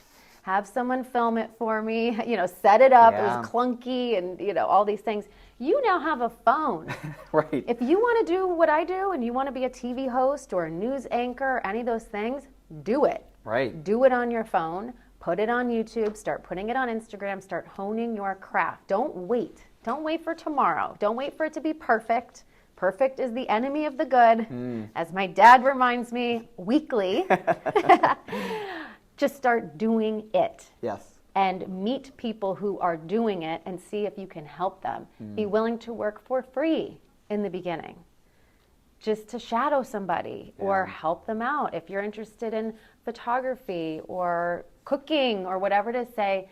have someone film it for me, set it up. Yeah. It was clunky and, all these things. You now have a phone. Right. If you want to do what I do and you want to be a TV host or a news anchor, or any of those things, do it. Right. Do it on your phone. Put it on YouTube. Start putting it on Instagram. Start honing your craft. Don't wait. Don't wait for tomorrow. Don't wait for it to be perfect. Perfect is the enemy of the good, as my dad reminds me weekly. Just start doing it. Yes. And meet people who are doing it and see if you can help them. Be willing to work for free in the beginning, just to shadow somebody or help them out. If you're interested in photography or cooking or whatever it is, say,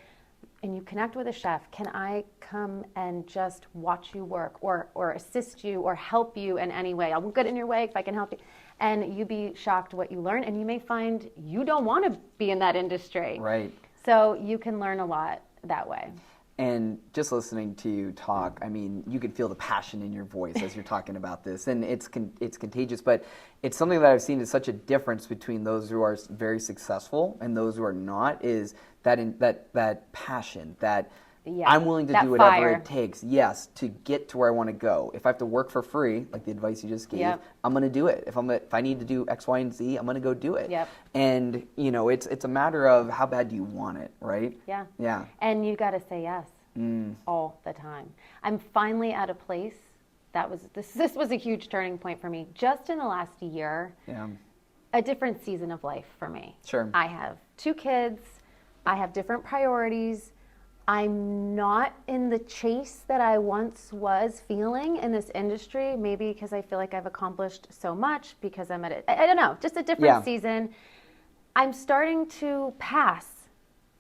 and you connect with a chef, can I come and just watch you work or assist you or help you in any way? I'll get in your way if I can help you. And you'd be shocked what you learn, and you may find you don't want to be in that industry. Right. So you can learn a lot that way. And just listening to you talk, I mean, you can feel the passion in your voice as you're talking about this, and it's contagious. But it's something that I've seen is such a difference between those who are very successful and those who are not. Is that passion, that I'm willing to do whatever it takes, to get to where I want to go. If I have to work for free, like the advice you just gave, I'm going to do it. If I need to do X, Y, and Z, I'm going to go do it. Yep. And it's a matter of how bad do you want it, right? Yeah. Yeah. And you got to say yes all the time. I'm finally at a place this was a huge turning point for me just in the last year. Yeah. A different season of life for me. Sure. I have 2 kids. I have different priorities. I'm not in the chase that I once was feeling in this industry, maybe because I feel like I've accomplished so much, because I'm at I don't know, just a different season. I'm starting to pass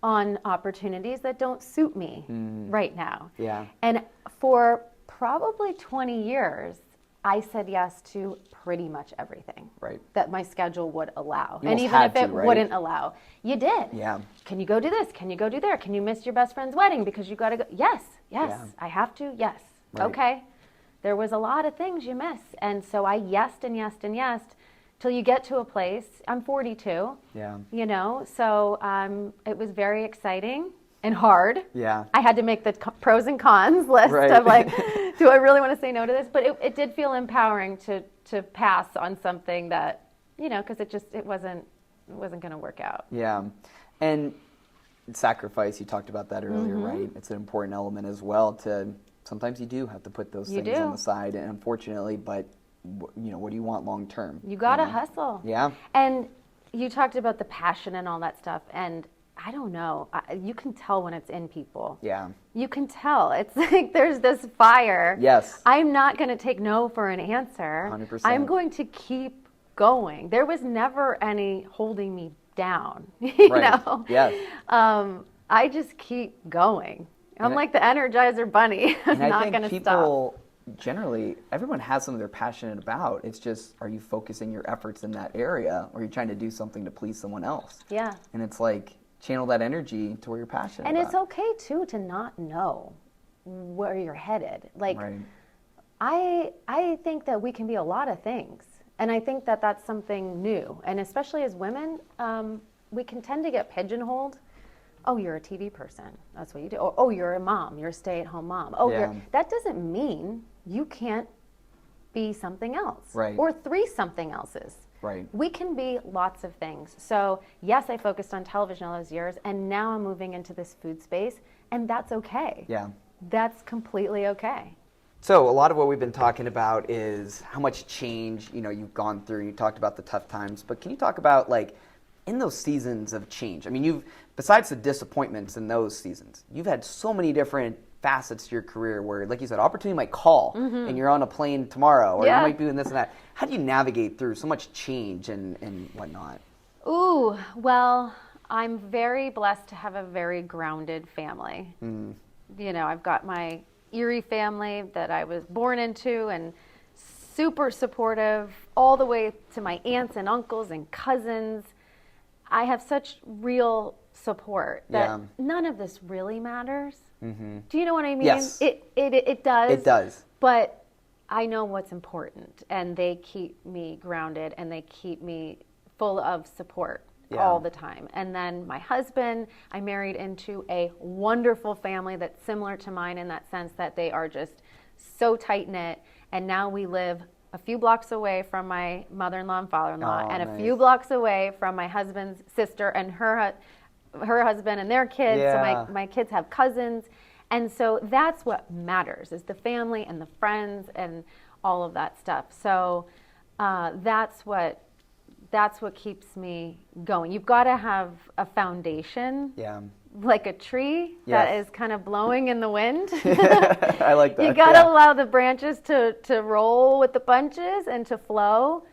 on opportunities that don't suit me right now. Yeah. And for probably 20 years, I said yes to pretty much everything that my schedule would allow. And even if it wouldn't allow, you did. Yeah. Can you go do this? Can you go do there? Can you miss your best friend's wedding because you got to go? Yes. I have to. Yes. Right. Okay. There was a lot of things you miss. And so I yesed and yesed and yesed till you get to a place. I'm 42. Yeah. So it was very exciting and hard. Yeah. I had to make the pros and cons list of like, do I really want to say no to this? But it did feel empowering to pass on something that, because it wasn't wasn't going to work out. Yeah. And sacrifice, you talked about that earlier, right? It's an important element as well sometimes you do have to put those things on the side, and unfortunately, but what do you want long term? You got to hustle. Yeah. And you talked about the passion and all that stuff, and I don't know, you can tell when it's in people. Yeah. You can tell. It's like there's this fire. Yes. I'm not going to take no for an answer. 100%. I'm going to keep going. There was never any holding me down, you know? Yes. I just keep going. I'm like the Energizer Bunny. I'm not going to stop. People, generally, everyone has something they're passionate about. It's just, are you focusing your efforts in that area, or are you trying to do something to please someone else? Yeah. And it's like, channel that energy to where you're passionate and about. it's okay, too, to not know where you're headed. Like, right. I think that we can be a lot of things. And I think that that's something new. And especially as women, we can tend to get pigeonholed. Oh, you're a TV person. That's what you do. Oh, you're a mom. You're a stay-at-home mom. Oh, that doesn't mean you can't be something else. Right. Or three something else's. Right. We can be lots of things. So, yes, I focused on television all those years, and now I'm moving into this food space, and that's okay. Yeah. That's completely okay. So a lot of what we've been talking about is how much change, you've gone through. You talked about the tough times, but can you talk about, like, in those seasons of change? I mean, besides the disappointments in those seasons, you've had so many different facets to your career where, like you said, opportunity might call and you're on a plane tomorrow, or you might be doing this and that. How do you navigate through so much change and whatnot? Ooh, well, I'm very blessed to have a very grounded family. I've got my Erie family that I was born into, and super supportive all the way to my aunts and uncles and cousins. I have such real support that none of this really matters. Do you know what I mean? Yes. It does. It does. But I know what's important, and they keep me grounded, and they keep me full of support all the time. And then my husband, I married into a wonderful family that's similar to mine in that sense that they are just so tight-knit. And now we live a few blocks away from my mother-in-law and father-in-law, and a few blocks away from my husband's sister and her husband and their kids. So my kids have cousins. And so that's what matters, is the family and the friends and all of that stuff. So that's what keeps me going. You've got to have a foundation. Yeah. Like a tree that is kind of blowing in the wind. I like that. You got to allow the branches to roll with the bunches and to flow,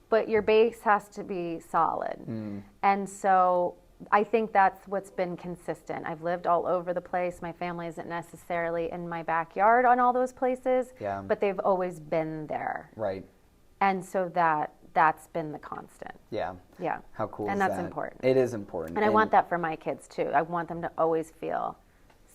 but your base has to be solid. And so I think that's what's been consistent. I've lived all over the place. My family isn't necessarily in my backyard on all those places, but they've always been there. Right. And so that's been the constant. Yeah. Yeah. How cool and is that? that's important. It is important. And I want that for my kids too. I want them to always feel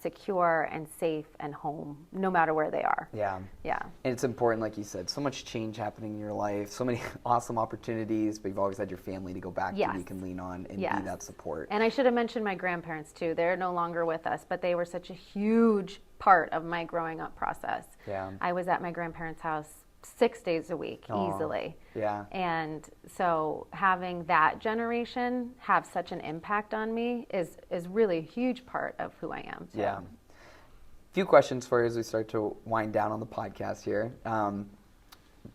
secure and safe and home, no matter where they are. Yeah. Yeah. And it's important, like you said, so much change happening in your life, so many awesome opportunities, but you've always had your family to go back to, you can lean on and be that support. And I should have mentioned my grandparents too. They're no longer with us, but they were such a huge part of my growing up process. Yeah. I was at my grandparents' house 6 days a week, easily. Yeah. And so having that generation have such an impact on me is really a huge part of who I am. So. Yeah. A few questions for you as we start to wind down on the podcast here.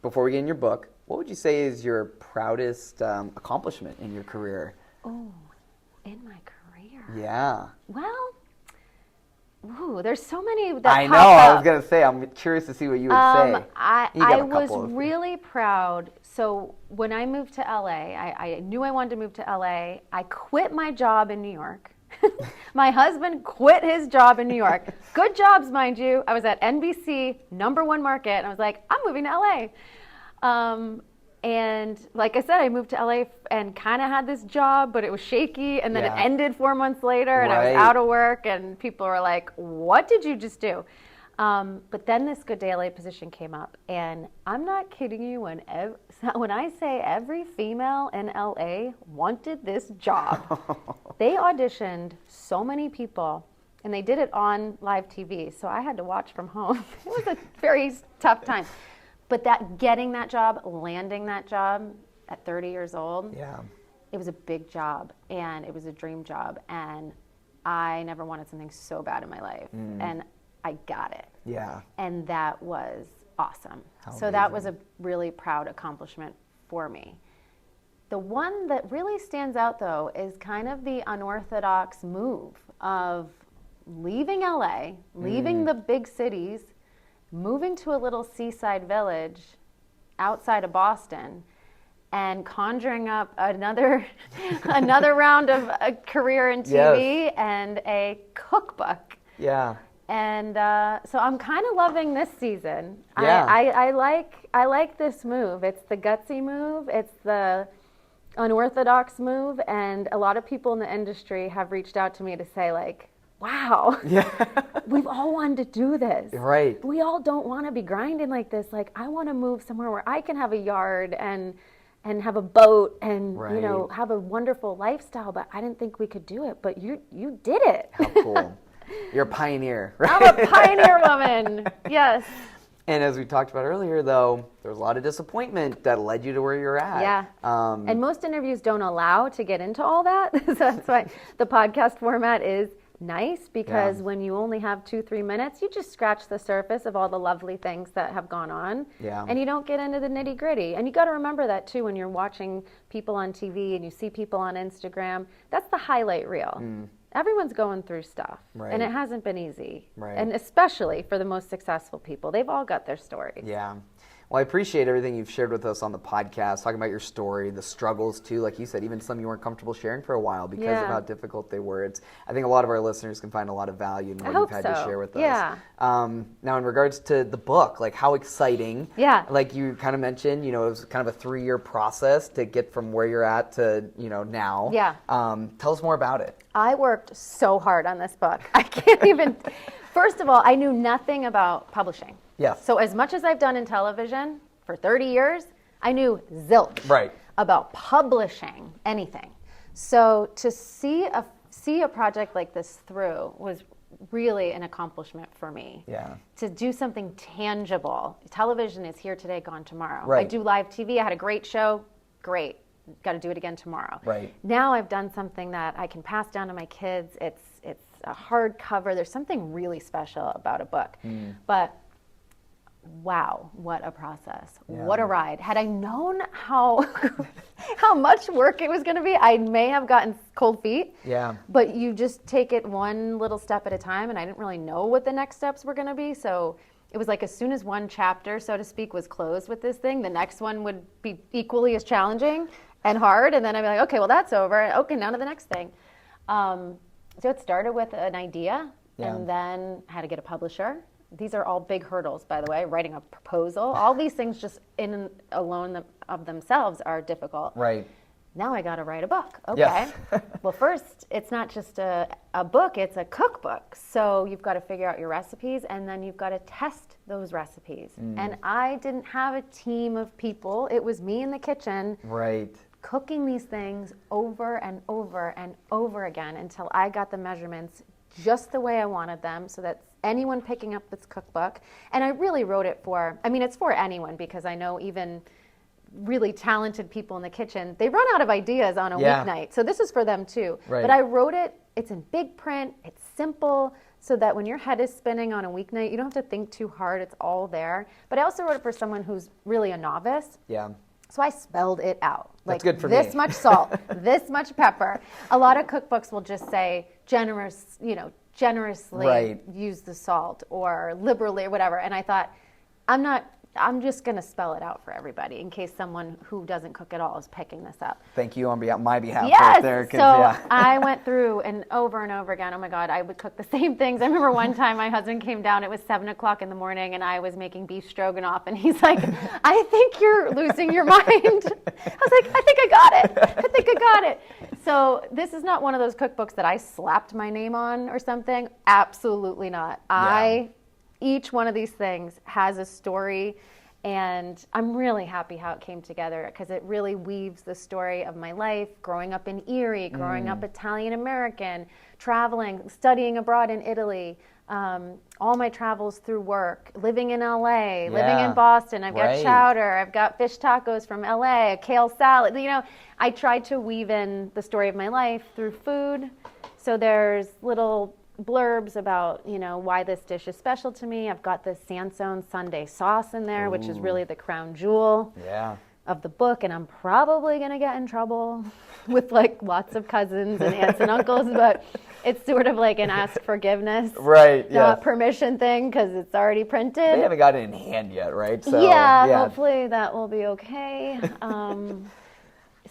Before we get in your book, what would you say is your proudest accomplishment in your career? Oh, in my career? Yeah. Well, there's so many that I know. pop up. I was going to say, I'm curious to see what you would say. I was really proud. So when I moved to LA, I knew I wanted to move to LA. I quit my job in New York. My husband quit his job in New York. Good jobs, mind you. I was at NBC, #1 market, and I was like, I'm moving to LA. And like I said, I moved to LA and kind of had this job, but it was shaky. And then it ended 4 months later, and I was out of work. And people were like, what did you just do? But then this Good Day LA position came up. And I'm not kidding you when I say every female in LA wanted this job. They auditioned so many people. And they did it on live TV. So I had to watch from home. It was a very tough time. But getting that job, landing that job at 30 years old, it was a big job and it was a dream job, and I never wanted something so bad in my life, and I got it. Yeah. And that was awesome. How so that was a really proud accomplishment for me. The one that really stands out, though, is kind of the unorthodox move of leaving LA, leaving the big cities, moving to a little seaside village outside of Boston, and conjuring up another round of a career in TV and a cookbook. Yeah. And so I'm kind of loving this season. Yeah. I like this move. It's the gutsy move. It's the unorthodox move. And a lot of people in the industry have reached out to me to say, like, wow, we've all wanted to do this. Right. We all don't want to be grinding like this. Like, I want to move somewhere where I can have a yard and have a boat and, you know, have a wonderful lifestyle. But I didn't think we could do it. But you did it. How cool. You're a pioneer, right? I'm a pioneer woman. Yes. And as we talked about earlier, though, there was a lot of disappointment that led you to where you're at. Yeah. And most interviews don't allow to get into all that. So that's why the podcast format is nice, because when you only have 2-3 minutes, you just scratch the surface of all the lovely things that have gone on. Yeah. And you don't get into the nitty gritty. And you got to remember that too when you're watching people on TV and you see people on Instagram. That's the highlight reel. Everyone's going through stuff, and it hasn't been easy. And especially for the most successful people, they've all got their stories. Yeah. Well, I appreciate everything you've shared with us on the podcast, talking about your story, the struggles too, like you said, even some you weren't comfortable sharing for a while because of how difficult they were. I think a lot of our listeners can find a lot of value in what you've had to share with us. Yeah. Now, in regards to the book, like how exciting, like you kind of mentioned, you know, it was kind of a 3-year process to get from where you're at to, you know, now. Yeah. Tell us more about it. I worked so hard on this book. I can't even, first of all, I knew nothing about publishing. Yeah. So as much as I've done in television for 30 years, I knew zilch about publishing anything. So to see a project like this through was really an accomplishment for me. Yeah. To do something tangible. Television is here today, gone tomorrow. Right. I do live TV. I had a great show. Great. Got to do it again tomorrow. Right. Now I've done something that I can pass down to my kids. It's a hardcover. There's something really special about a book. But wow, what a process. What a ride. Had I known how much work it was going to be, I may have gotten cold feet. Yeah. But you just take it one little step at a time, and I didn't really know what the next steps were going to be. So it was like as soon as one chapter, so to speak, was closed with this thing, the next one would be equally as challenging and hard. And then I'd be like, okay, well, that's over. Okay, now to the next thing. So it started with an idea, and then had to get a publisher. These are all big hurdles, by the way, writing a proposal. All these things just in and alone of themselves are difficult. Right. Now I got to write a book. Okay. Well, first, it's not just a book, it's a cookbook. So you've got to figure out your recipes, and then you've got to test those recipes. And I didn't have a team of people. It was me in the kitchen. Right. Cooking these things over and over and over again until I got the measurements just the way I wanted them, so that anyone picking up this cookbook, and I really wrote it for, I mean, it's for anyone, because I know even really talented people in the kitchen, they run out of ideas on a weeknight. So this is for them too. Right. But I wrote it, it's in big print, it's simple, so that when your head is spinning on a weeknight, you don't have to think too hard, it's all there. But I also wrote it for someone who's really a novice. Yeah. So I spelled it out. That's like good for this me. much salt, this much pepper. A lot of cookbooks will just say generously use the salt, or liberally, or whatever. And I thought, I'm just going to spell it out for everybody in case someone who doesn't cook at all is picking this up. Thank you on my behalf. Yes. Right there, So I went through and over again. Oh my God, I would cook the same things. I remember one time my husband came down. It was 7:00 in the morning, and I was making beef stroganoff, and he's like, "I think you're losing your mind." I was like, "I think I got it. So this is not one of those cookbooks that I slapped my name on or something. Absolutely not. Each one of these things has a story, and I'm really happy how it came together, because it really weaves the story of my life, growing up in Erie, growing up Italian American, traveling, studying abroad in Italy, all my travels through work, living in LA, living in Boston. I've got chowder. I've got fish tacos from LA, a kale salad. You know, I tried to weave in the story of my life through food. So there's little blurbs about, you know, why this dish is special to me. I've got this Sansone Sunday sauce in there, which is really the crown jewel of the book. And I'm probably going to get in trouble with like lots of cousins and aunts and uncles, but it's sort of like an ask forgiveness, not permission thing, because it's already printed. They haven't got it in hand yet, right? So, hopefully that will be okay.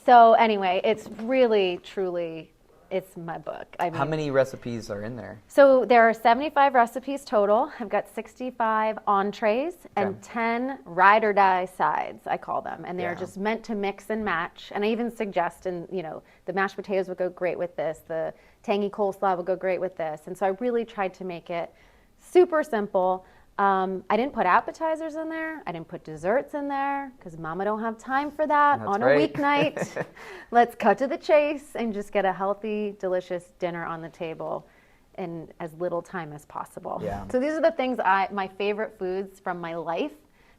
So anyway, it's really, truly, it's my book. I mean, how many recipes are in there? So there are 75 recipes total. I've got 65 entrees and 10 ride or die sides, I call them. And they're just meant to mix and match. And I even suggest, and you know, the mashed potatoes would go great with this. The tangy coleslaw would go great with this. And so I really tried to make it super simple. I didn't put appetizers in there. I didn't put desserts in there because Mama don't have time for that on a weeknight. Let's cut to the chase and just get a healthy, delicious dinner on the table in as little time as possible. So these are the things my favorite foods from my life,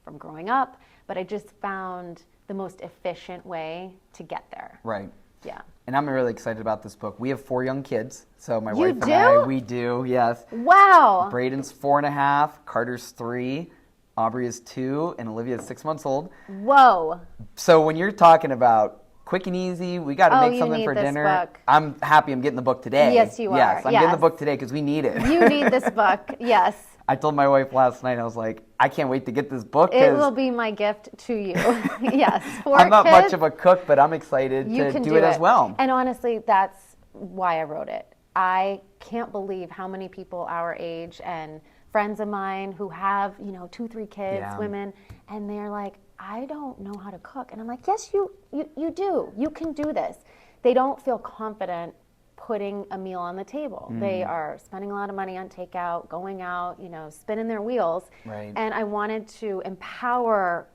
from growing up, but I just found the most efficient way to get there. Right. Yeah. And I'm really excited about this book. We have 4 young kids. So my wife and I, we do, yes. Wow. Braden's 4.5, Carter's 3, Aubrey is 2, and Olivia is 6 months old. Whoa. So when you're talking about quick and easy, we got to make something for dinner. Book. I'm happy I'm getting the book today. Yes, you are. Yes, I'm getting the book today because we need it. You need this book, yes. I told my wife last night, I was like, I can't wait to get this book. It will be my gift to you. Yes. I'm not much of a cook, but I'm excited to do it as well. And honestly, that's why I wrote it. I can't believe how many people our age and friends of mine who have, you know, 2, 3 kids, women, and they're like, I don't know how to cook. And I'm like, yes, you do. You can do this. They don't feel confident putting a meal on the table. They are spending a lot of money on takeout, going out, you know, spinning their wheels. Right. And I wanted to empower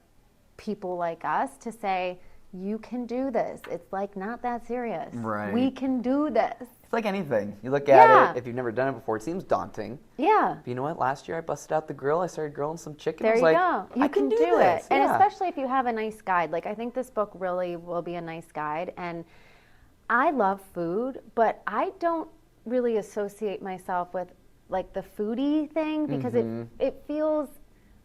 people like us to say, you can do this. It's like not that serious. Right. We can do this. It's like anything. You look at it, if you've never done it before, it seems daunting. Yeah. But you know what? Last year I busted out the grill. I started grilling some chicken. There you go. You can do this. it. And especially if you have a nice guide. Like, I think this book really will be a nice guide. And I love food, but I don't really associate myself with like the foodie thing because it feels,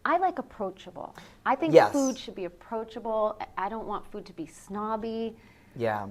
I like approachable. I think food should be approachable. I don't want food to be snobby. Yeah.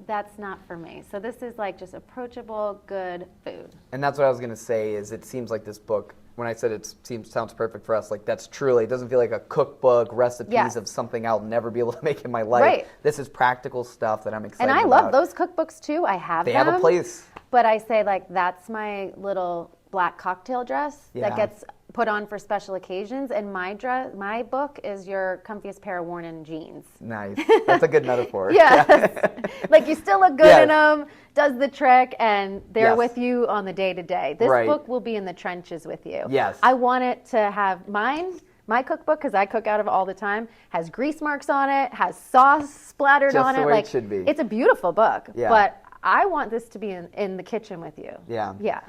That's not for me. So this is like just approachable, good food. And that's what I was going to say is it seems like this book, when I said sounds perfect for us, like that's truly, it doesn't feel like a cookbook, recipes of something I'll never be able to make in my life. Right. This is practical stuff that I'm excited about. And I love those cookbooks too. I have them. They have a place. But I say like, that's my little black cocktail dress that gets put on for special occasions, and my book is your comfiest pair of worn-in jeans. Nice. That's a good metaphor. Yes. Like you still look good in them, does the trick, and they're with you on the day-to-day. This book will be in the trenches with you. Yes. I want it to have my cookbook, because I cook out of it all the time, has grease marks on it, has sauce splattered on it. Just the way it should be. It's a beautiful book, but I want this to be in the kitchen with you. Yeah. Yeah.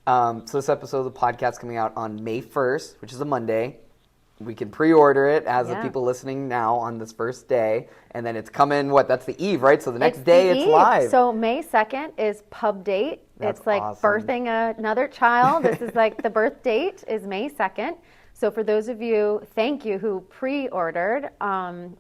So this episode of the podcast coming out on May 1st, which is a Monday. We can pre-order it as the people listening now on this first day. And then it's coming, that's the eve, right? So the next day it's live. So May 2nd is pub date. It's like birthing another child. This is like the birth date is May 2nd. So for those of you, thank you, who pre-ordered on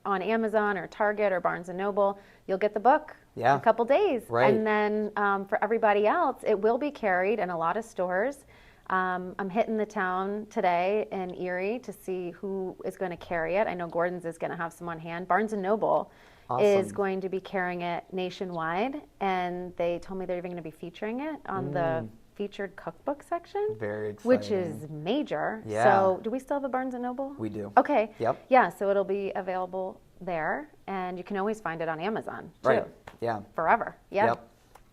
Amazon or Target or Barnes & Noble, you'll get the book in a couple days. Right. And then for everybody else, it will be carried in a lot of stores. I'm hitting the town today in Erie to see who is going to carry it. I know Gordon's is going to have some on hand. Barnes & Noble is going to be carrying it nationwide, and they told me they're even going to be featuring it on the featured cookbook section. Very exciting. Which is major. Yeah. So do we still have a Barnes & Noble? We do. Okay. Yep. Yeah, so it'll be available there, and you can always find it on Amazon, too. Right. Yeah. Forever. Yep.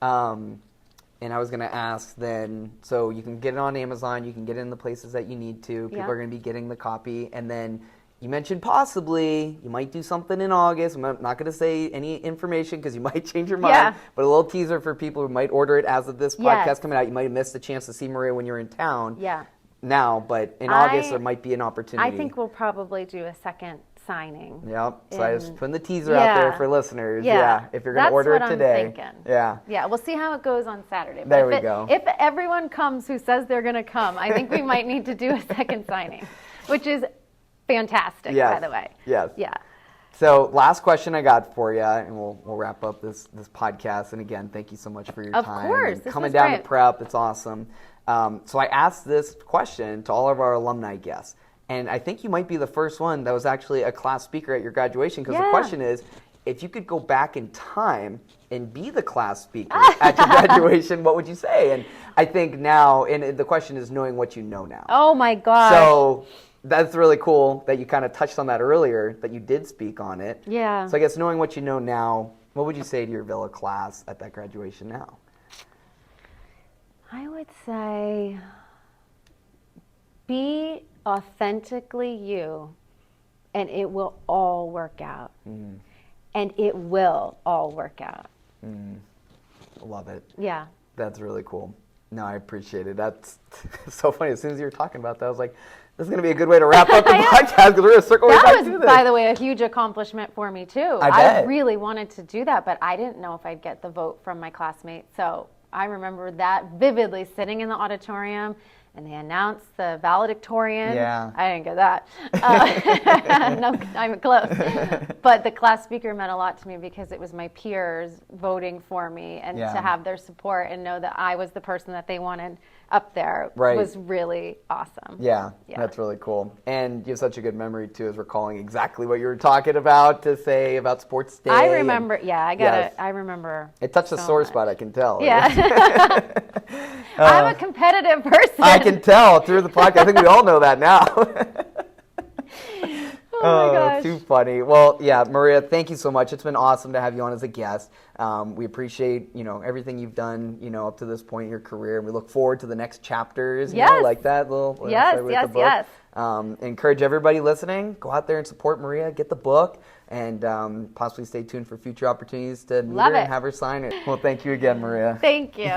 And I was going to ask then, so you can get it on Amazon, you can get it in the places that you need to. People are going to be getting the copy, and then you mentioned possibly you might do something in August. I'm not going to say any information because you might change your mind, but a little teaser for people who might order it as of this podcast coming out. You might have missed the chance to see Maria when you're in town now, but in August there might be an opportunity. I think we'll probably do a second signing. Yep. So I just putting the teaser out there for listeners. Yeah. If you're going to order it today. That's what I'm thinking. Yeah. Yeah. We'll see how it goes on Saturday. But there we go. If everyone comes who says they're going to come, I think we might need to do a second signing, which is fantastic, by the way. Yes. Yeah. So last question I got for you, and we'll wrap up this podcast. And again, thank you so much for your time. Of course. Coming down to prep. It's awesome. So I asked this question to all of our alumni guests. And I think you might be the first one that was actually a class speaker at your graduation, because the question is, if you could go back in time and be the class speaker at your graduation, what would you say? And I think now, and the question is knowing what you know now. Oh my gosh. So that's really cool that you kind of touched on that earlier, that you did speak on it. Yeah. So I guess knowing what you know now, what would you say to your Villa class at that graduation now? I would say be authentically you, and it will all work out. And it will all work out. Love it. Yeah. That's really cool. No, I appreciate it. That's so funny. As soon as you were talking about that, I was like, this is going to be a good way to wrap up the podcast, because we're going to circle right back to this. That was, by the way, a huge accomplishment for me, too. I really wanted to do that, but I didn't know if I'd get the vote from my classmates. So I remember that vividly, sitting in the auditorium, and they announced the valedictorian. Yeah. I didn't get that. No, I'm close. But the class speaker meant a lot to me, because it was my peers voting for me, and to have their support and know that I was the person that they wanted up there was really awesome. Yeah, that's really cool. And you have such a good memory, too, as recalling exactly what you were talking about to say about Sports Day. I remember, I remember. It touched a sore spot, I can tell. Yeah. I'm a competitive person. I can tell through the podcast. I think we all know that now. Oh my gosh. Too funny. Well, yeah, Maria, thank you so much. It's been awesome to have you on as a guest. We appreciate, everything you've done, up to this point in your career. And we look forward to the next chapters, like that little. Yes. Encourage everybody listening, go out there and support Maria, get the book, and possibly stay tuned for future opportunities to meet her and have her sign it. Well, thank you again, Maria. Thank you.